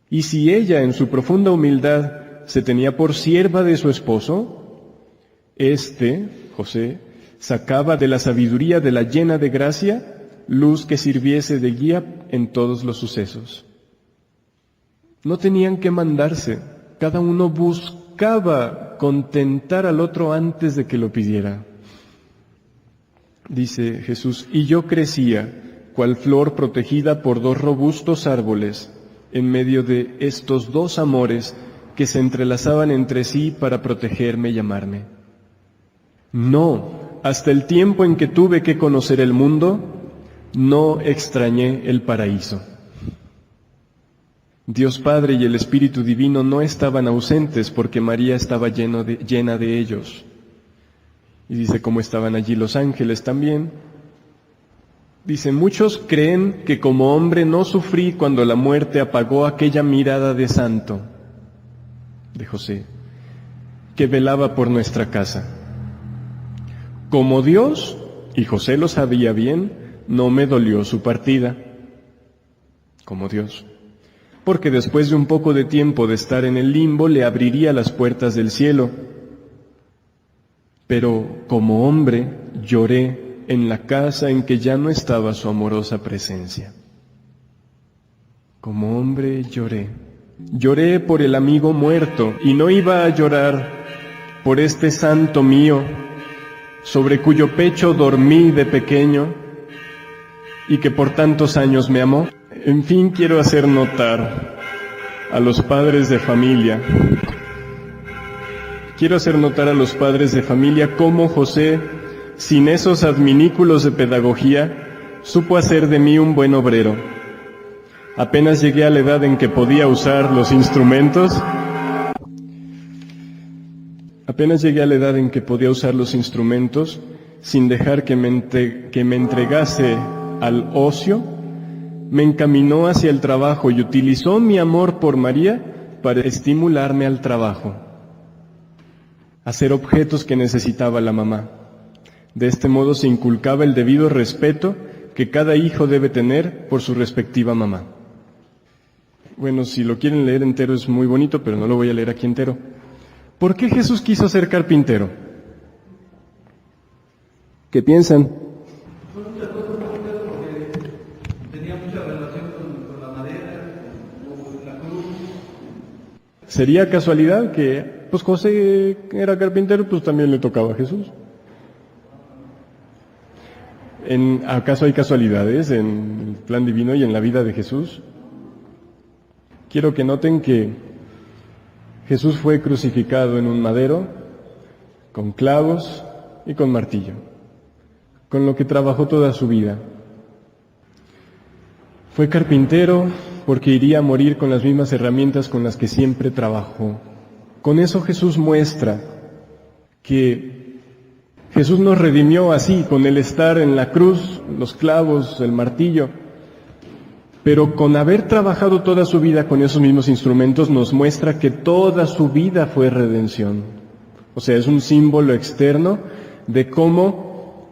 Y si ella, en su profunda humildad, se tenía por sierva de su esposo, José, sacaba de la sabiduría de la llena de gracia luz que sirviese de guía en todos los sucesos. No tenían que mandarse, cada uno buscaba contentar al otro antes de que lo pidiera. Dice Jesús, y yo crecía, cual flor protegida por dos robustos árboles, en medio de estos dos amores que se entrelazaban entre sí para protegerme y amarme. No, hasta el tiempo en que tuve que conocer el mundo, no extrañé el paraíso. Dios Padre y el Espíritu Divino no estaban ausentes porque María estaba llena de ellos. Y dice cómo estaban allí los ángeles también. Dice, muchos creen que como hombre no sufrí cuando la muerte apagó aquella mirada de santo, de José, que velaba por nuestra casa. Como Dios, y José lo sabía bien, no me dolió su partida. Como Dios. Porque después de un poco de tiempo de estar en el limbo, le abriría las puertas del cielo. Pero como hombre, lloré en la casa en que ya no estaba su amorosa presencia. Como hombre lloré. Lloré por el amigo muerto y no iba a llorar por este santo mío, sobre cuyo pecho dormí de pequeño y que por tantos años me amó. En fin, quiero hacer notar a los padres de familia, cómo José, sin esos adminículos de pedagogía, supo hacer de mí un buen obrero. Apenas llegué a la edad en que podía usar los instrumentos, sin dejar que me entregase al ocio, me encaminó hacia el trabajo y utilizó mi amor por María para estimularme al trabajo, hacer objetos que necesitaba la mamá. De este modo se inculcaba el debido respeto que cada hijo debe tener por su respectiva mamá. Bueno, si lo quieren leer entero es muy bonito, pero no lo voy a leer aquí entero. ¿Por qué Jesús quiso ser carpintero? ¿Qué piensan? Tenía mucha relación con la madera, con la cruz. ¿Sería casualidad que pues José era carpintero, pues también le tocaba a Jesús? ¿Acaso hay casualidades en el plan divino y en la vida de Jesús? Quiero que noten que Jesús fue crucificado en un madero, con clavos y con martillo, con lo que trabajó toda su vida. Fue carpintero porque iría a morir con las mismas herramientas con las que siempre trabajó. Con eso Jesús muestra que Jesús nos redimió así, con el estar en la cruz, los clavos, el martillo, pero con haber trabajado toda su vida con esos mismos instrumentos nos muestra que toda su vida fue redención. O sea, es un símbolo externo de cómo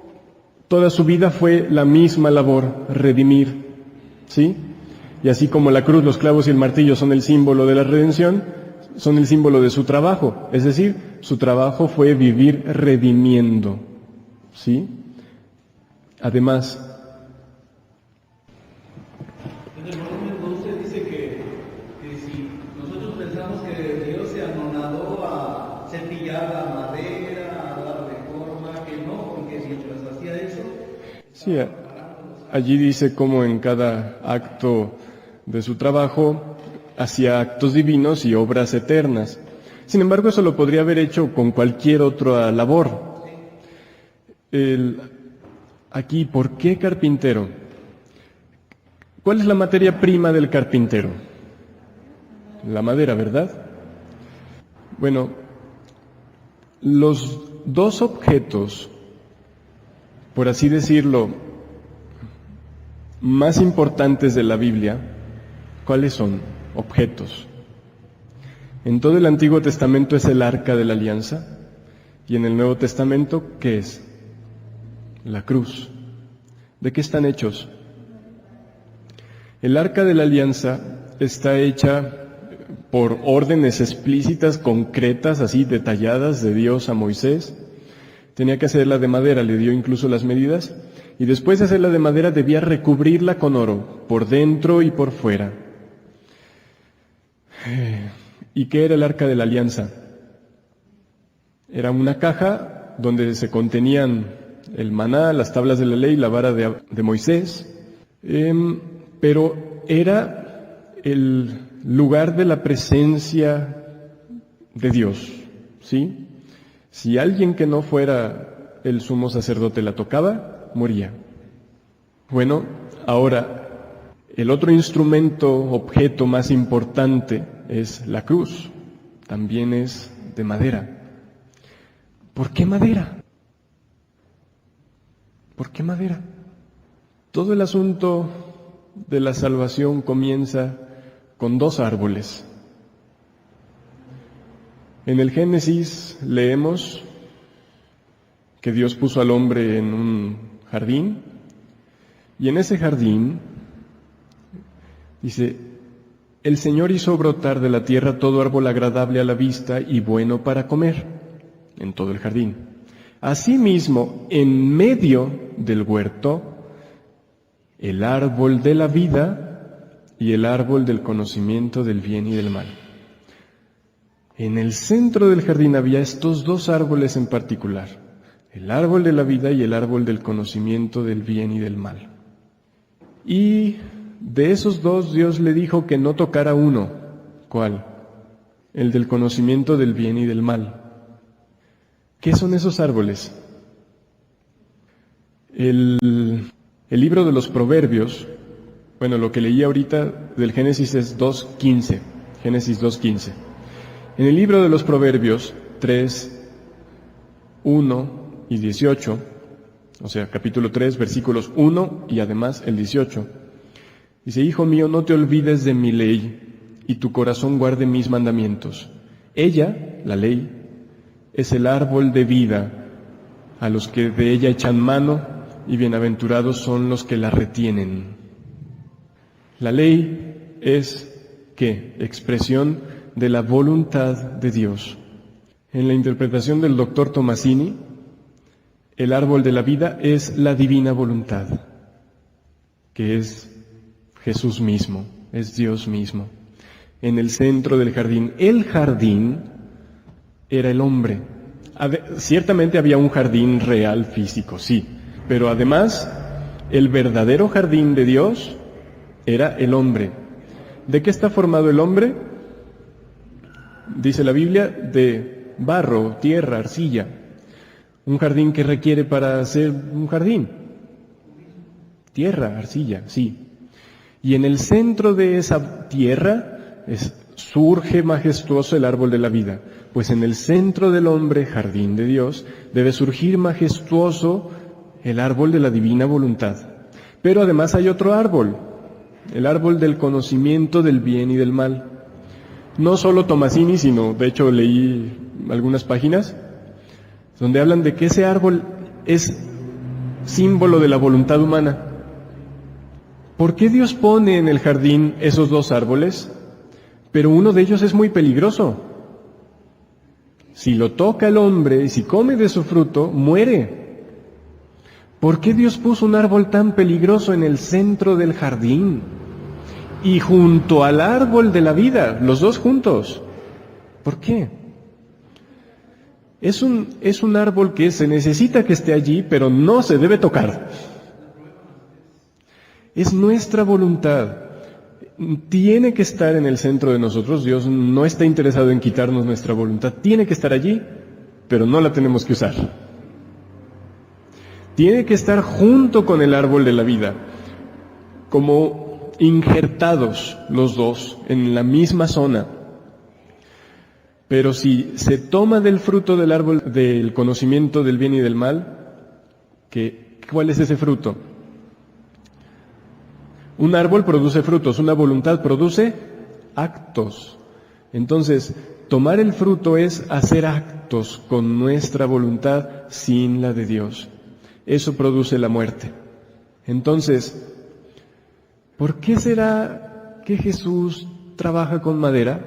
toda su vida fue la misma labor, redimir, ¿sí? Y así como la cruz, los clavos y el martillo son el símbolo de la redención, son el símbolo de su trabajo, es decir, su trabajo fue vivir redimiendo, ¿sí? Además, En el volumen 12 dice que si nosotros pensamos que Dios se anonadó a cepillar la madera, a darle forma, que no, porque mientras hacía eso... sí, allí dice cómo en cada acto de su trabajo hacía actos divinos y obras eternas. Sin embargo, eso lo podría haber hecho con cualquier otra labor. Aquí, ¿por qué carpintero? ¿Cuál es la materia prima del carpintero? La madera, ¿verdad? Bueno, los dos objetos, por así decirlo, más importantes de la Biblia, ¿cuáles son? Objetos. En todo el Antiguo Testamento es el Arca de la Alianza, y en el Nuevo Testamento, ¿qué es? La cruz. ¿De qué están hechos? El Arca de la Alianza está hecha por órdenes explícitas, concretas, así detalladas de Dios a Moisés. Tenía que hacerla de madera, le dio incluso las medidas, y después de hacerla de madera debía recubrirla con oro, por dentro y por fuera. ¿Y qué era el Arca de la Alianza? Era una caja donde se contenían el maná, las tablas de la ley, la vara de Moisés, pero era el lugar de la presencia de Dios, ¿sí? Si alguien que no fuera el sumo sacerdote la tocaba, moría. Bueno, ahora, el otro instrumento, objeto más importante es la cruz. También es de madera. ¿Por qué madera? ¿Por qué madera? Todo el asunto de la salvación comienza con dos árboles. En el Génesis leemos que Dios puso al hombre en un jardín, y en ese jardín dice: el Señor hizo brotar de la tierra todo árbol agradable a la vista y bueno para comer, en todo el jardín. Asimismo, en medio del huerto, el árbol de la vida y el árbol del conocimiento del bien y del mal. En el centro del jardín había estos dos árboles en particular, el árbol de la vida y el árbol del conocimiento del bien y del mal. Y de esos dos Dios le dijo que no tocara uno. ¿Cuál? El del conocimiento del bien y del mal. ¿Qué son esos árboles? El El libro de los Proverbios, bueno, lo que leí ahorita del Génesis es 2:15, Génesis 2:15. En el libro de los Proverbios 3, 1 y 18, o sea, capítulo 3, versículos 1 y además el 18, dice: Hijo mío, no te olvides de mi ley, y tu corazón guarde mis mandamientos. Ella, la ley, es el árbol de vida a los que de ella echan mano, y bienaventurados son los que la retienen. La ley es, ¿qué? Expresión de la voluntad de Dios. En la interpretación del doctor Tomasini, el árbol de la vida es la divina voluntad, que es Jesús mismo, es Dios mismo. En el centro del jardín, el jardín era el hombre. Ciertamente había un jardín real, físico, sí, pero además el verdadero jardín de Dios era el hombre. ¿De qué está formado el hombre? Dice la Biblia, de barro, tierra, arcilla. Un jardín que requiere para ser un jardín. Tierra, arcilla, sí. Y en el centro de esa tierra surge majestuoso el árbol de la vida. Pues en el centro del hombre, jardín de Dios, debe surgir majestuoso el árbol de la divina voluntad. Pero además hay otro árbol, el árbol del conocimiento del bien y del mal. No solo Tomasini, sino, de hecho leí algunas páginas, donde hablan de que ese árbol es símbolo de la voluntad humana. ¿Por qué Dios pone en el jardín esos dos árboles? Pero uno de ellos es muy peligroso. Si lo toca el hombre y si come de su fruto, muere. ¿Por qué Dios puso un árbol tan peligroso en el centro del jardín? Y junto al árbol de la vida, los dos juntos. ¿Por qué? Es un árbol que se necesita que esté allí, pero no se debe tocar. Es nuestra voluntad. Tiene que estar en el centro de nosotros. Dios no está interesado en quitarnos nuestra voluntad. Tiene que estar allí, pero no la tenemos que usar. Tiene que estar junto con el árbol de la vida, como injertados los dos en la misma zona. Pero si se toma del fruto del árbol del conocimiento del bien y del mal, ¿cuál es ese fruto? Un árbol produce frutos, una voluntad produce actos. Entonces, tomar el fruto es hacer actos con nuestra voluntad sin la de Dios. Eso produce la muerte. Entonces, ¿por qué será que Jesús trabaja con madera?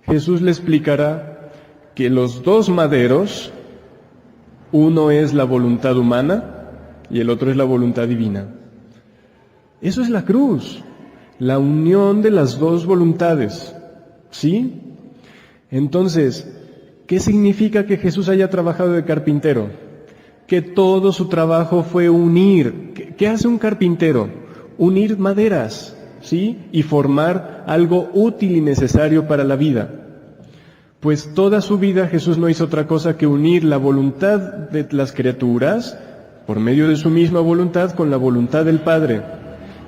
Jesús le explicará que los dos maderos, uno es la voluntad humana y el otro es la voluntad divina. Eso es la cruz, la unión de las dos voluntades, ¿sí? Entonces, ¿qué significa que Jesús haya trabajado de carpintero? Que todo su trabajo fue unir. ¿Qué hace un carpintero? Unir maderas, ¿sí? Y formar algo útil y necesario para la vida. Pues toda su vida Jesús no hizo otra cosa que unir la voluntad de las criaturas, por medio de su misma voluntad, con la voluntad del Padre.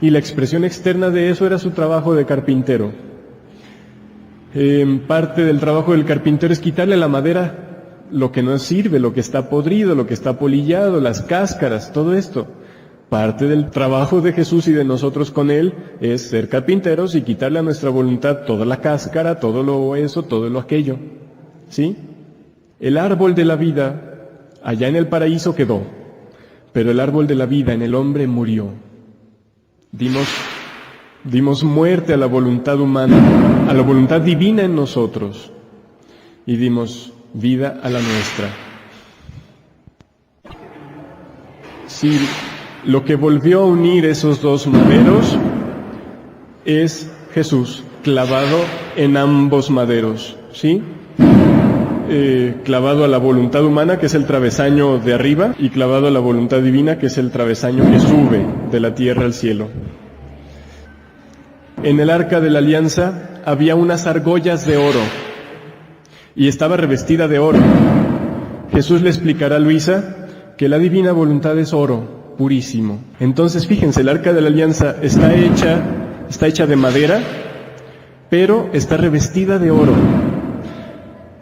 Y la expresión externa de eso era su trabajo de carpintero. Parte del trabajo del carpintero es quitarle a la madera lo que no sirve, lo que está podrido, lo que está polillado, las cáscaras, todo esto. Parte del trabajo de Jesús y de nosotros con Él es ser carpinteros y quitarle a nuestra voluntad toda la cáscara, todo lo eso, todo lo aquello. ¿Sí? El árbol de la vida allá en el paraíso quedó, pero el árbol de la vida en el hombre murió. Dimos muerte a la voluntad humana, a la voluntad divina en nosotros, y dimos vida a la nuestra. Sí, lo que volvió a unir esos dos maderos es Jesús, clavado en ambos maderos, ¿sí? Clavado a la voluntad humana, que es el travesaño de arriba, y clavado a la voluntad divina, que es el travesaño que sube de la tierra al cielo. En el arca de la alianza había unas argollas de oro, y estaba revestida de oro. Jesús le explicará a Luisa que la divina voluntad es oro, purísimo. Entonces, fíjense, el arca de la alianza está hecha de madera, pero está revestida de oro.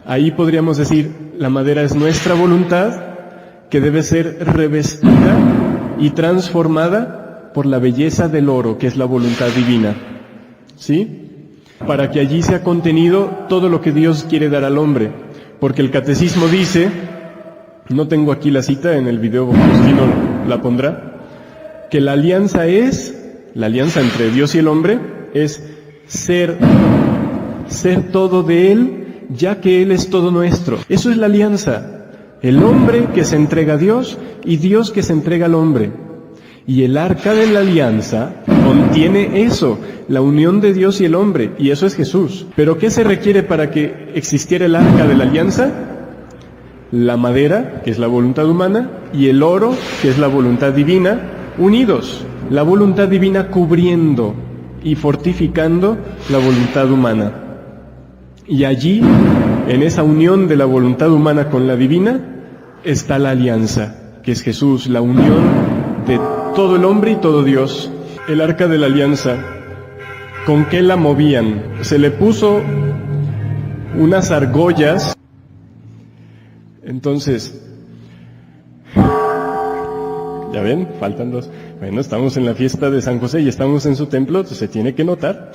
Ahí podríamos decir, la madera es nuestra voluntad, que debe ser revestida y transformada por la belleza del oro, que es la voluntad divina. ¿Sí? Para que allí sea contenido todo lo que Dios quiere dar al hombre. Porque el catecismo dice, no tengo aquí la cita, en el video Justino la pondrá, que la alianza entre Dios y el hombre, es ser todo de Él, ya que Él es todo nuestro. Eso es la alianza. El hombre que se entrega a Dios y Dios que se entrega al hombre. Y el arca de la alianza contiene eso, la unión de Dios y el hombre, y eso es Jesús. ¿Pero qué se requiere para que existiera el arca de la alianza? La madera, que es la voluntad humana, y el oro, que es la voluntad divina, unidos. La voluntad divina cubriendo y fortificando la voluntad humana. Y allí, en esa unión de la voluntad humana con la divina, está la alianza, que es Jesús, la unión de todo el hombre y todo Dios. El arca de la alianza, ¿con qué la movían? Se le puso unas argollas. Entonces, ya ven, faltan dos. Bueno, estamos en la fiesta de San José y estamos en su templo, se tiene que notar.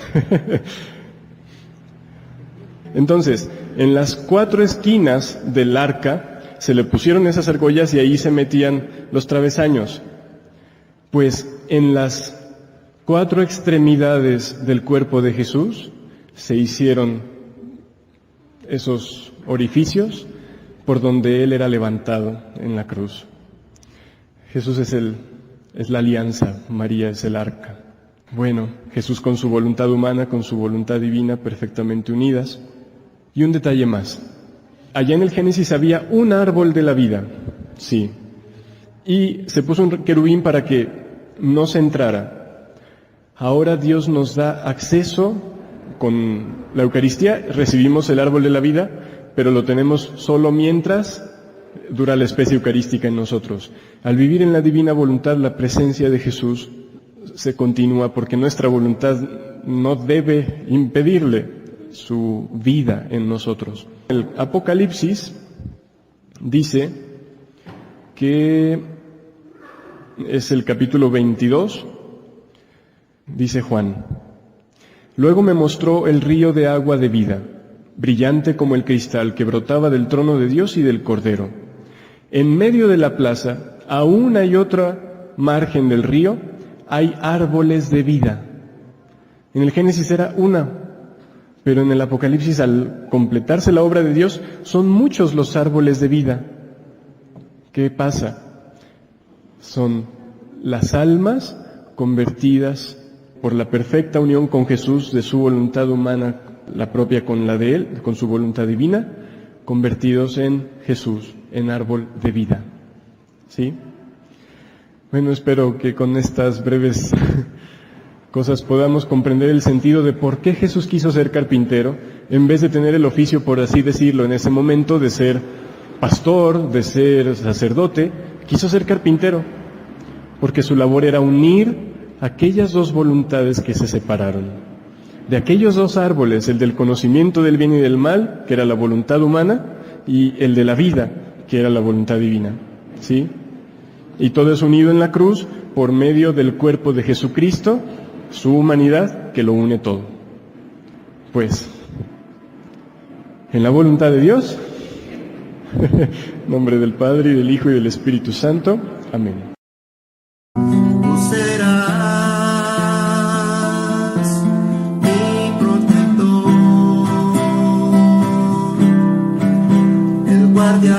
Entonces, en las 4 esquinas del arca se le pusieron esas argollas y ahí se metían los travesaños. Pues en las 4 extremidades del cuerpo de Jesús se hicieron esos orificios por donde Él era levantado en la cruz. Jesús es la alianza, María es el arca. Bueno, Jesús con su voluntad humana, con su voluntad divina perfectamente unidas. Y un detalle más. Allá en el Génesis había un árbol de la vida, sí. Y se puso un querubín para que no se entrara. Ahora Dios nos da acceso con la Eucaristía, recibimos el árbol de la vida, pero lo tenemos solo mientras dura la especie eucarística en nosotros. Al vivir en la divina voluntad, la presencia de Jesús se continúa porque nuestra voluntad no debe impedirle su vida en nosotros. El Apocalipsis dice que es el capítulo 22, dice Juan: luego me mostró el río de agua de vida, brillante como el cristal, que brotaba del trono de Dios y del Cordero. En medio de la plaza, a una y otra margen del río, hay árboles de vida. En el Génesis era una, pero en el Apocalipsis, al completarse la obra de Dios, son muchos los árboles de vida. ¿Qué pasa? Son las almas convertidas por la perfecta unión con Jesús de su voluntad humana, la propia con la de Él, con su voluntad divina, convertidos en Jesús, en árbol de vida. ¿Sí? Bueno, espero que con estas breves cosas podamos comprender el sentido de por qué Jesús quiso ser carpintero, en vez de tener el oficio, por así decirlo, en ese momento de ser pastor, de ser sacerdote. Quiso ser carpintero, porque su labor era unir aquellas dos voluntades que se separaron. De aquellos dos árboles, el del conocimiento del bien y del mal, que era la voluntad humana, y el de la vida, que era la voluntad divina. ¿Sí? Y todo es unido en la cruz por medio del cuerpo de Jesucristo, su humanidad, que lo une todo. Pues, en la voluntad de Dios, en nombre del Padre, y del Hijo, y del Espíritu Santo. Amén. Tú serás mi protector, el guardián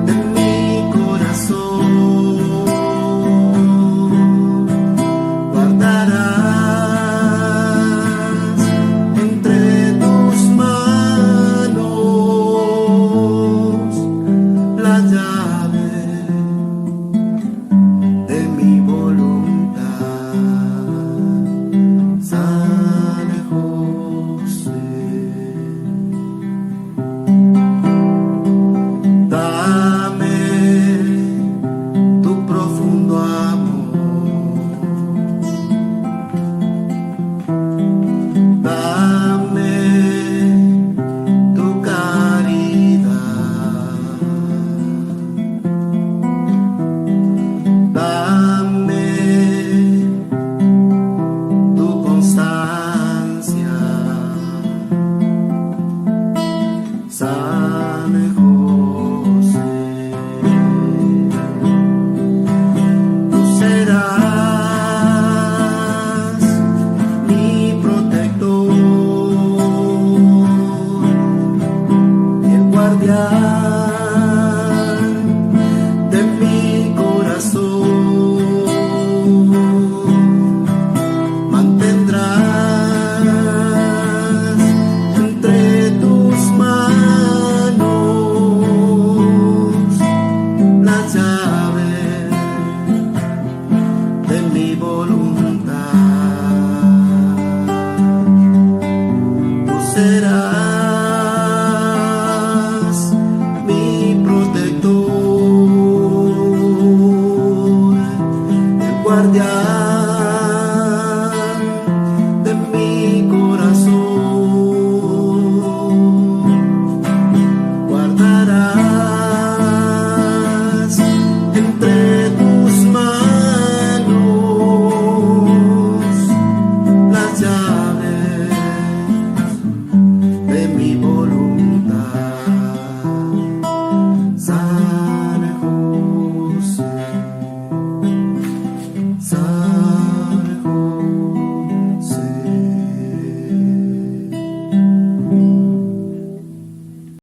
de mi corazón. Guardarás entre tus manos la llave allá.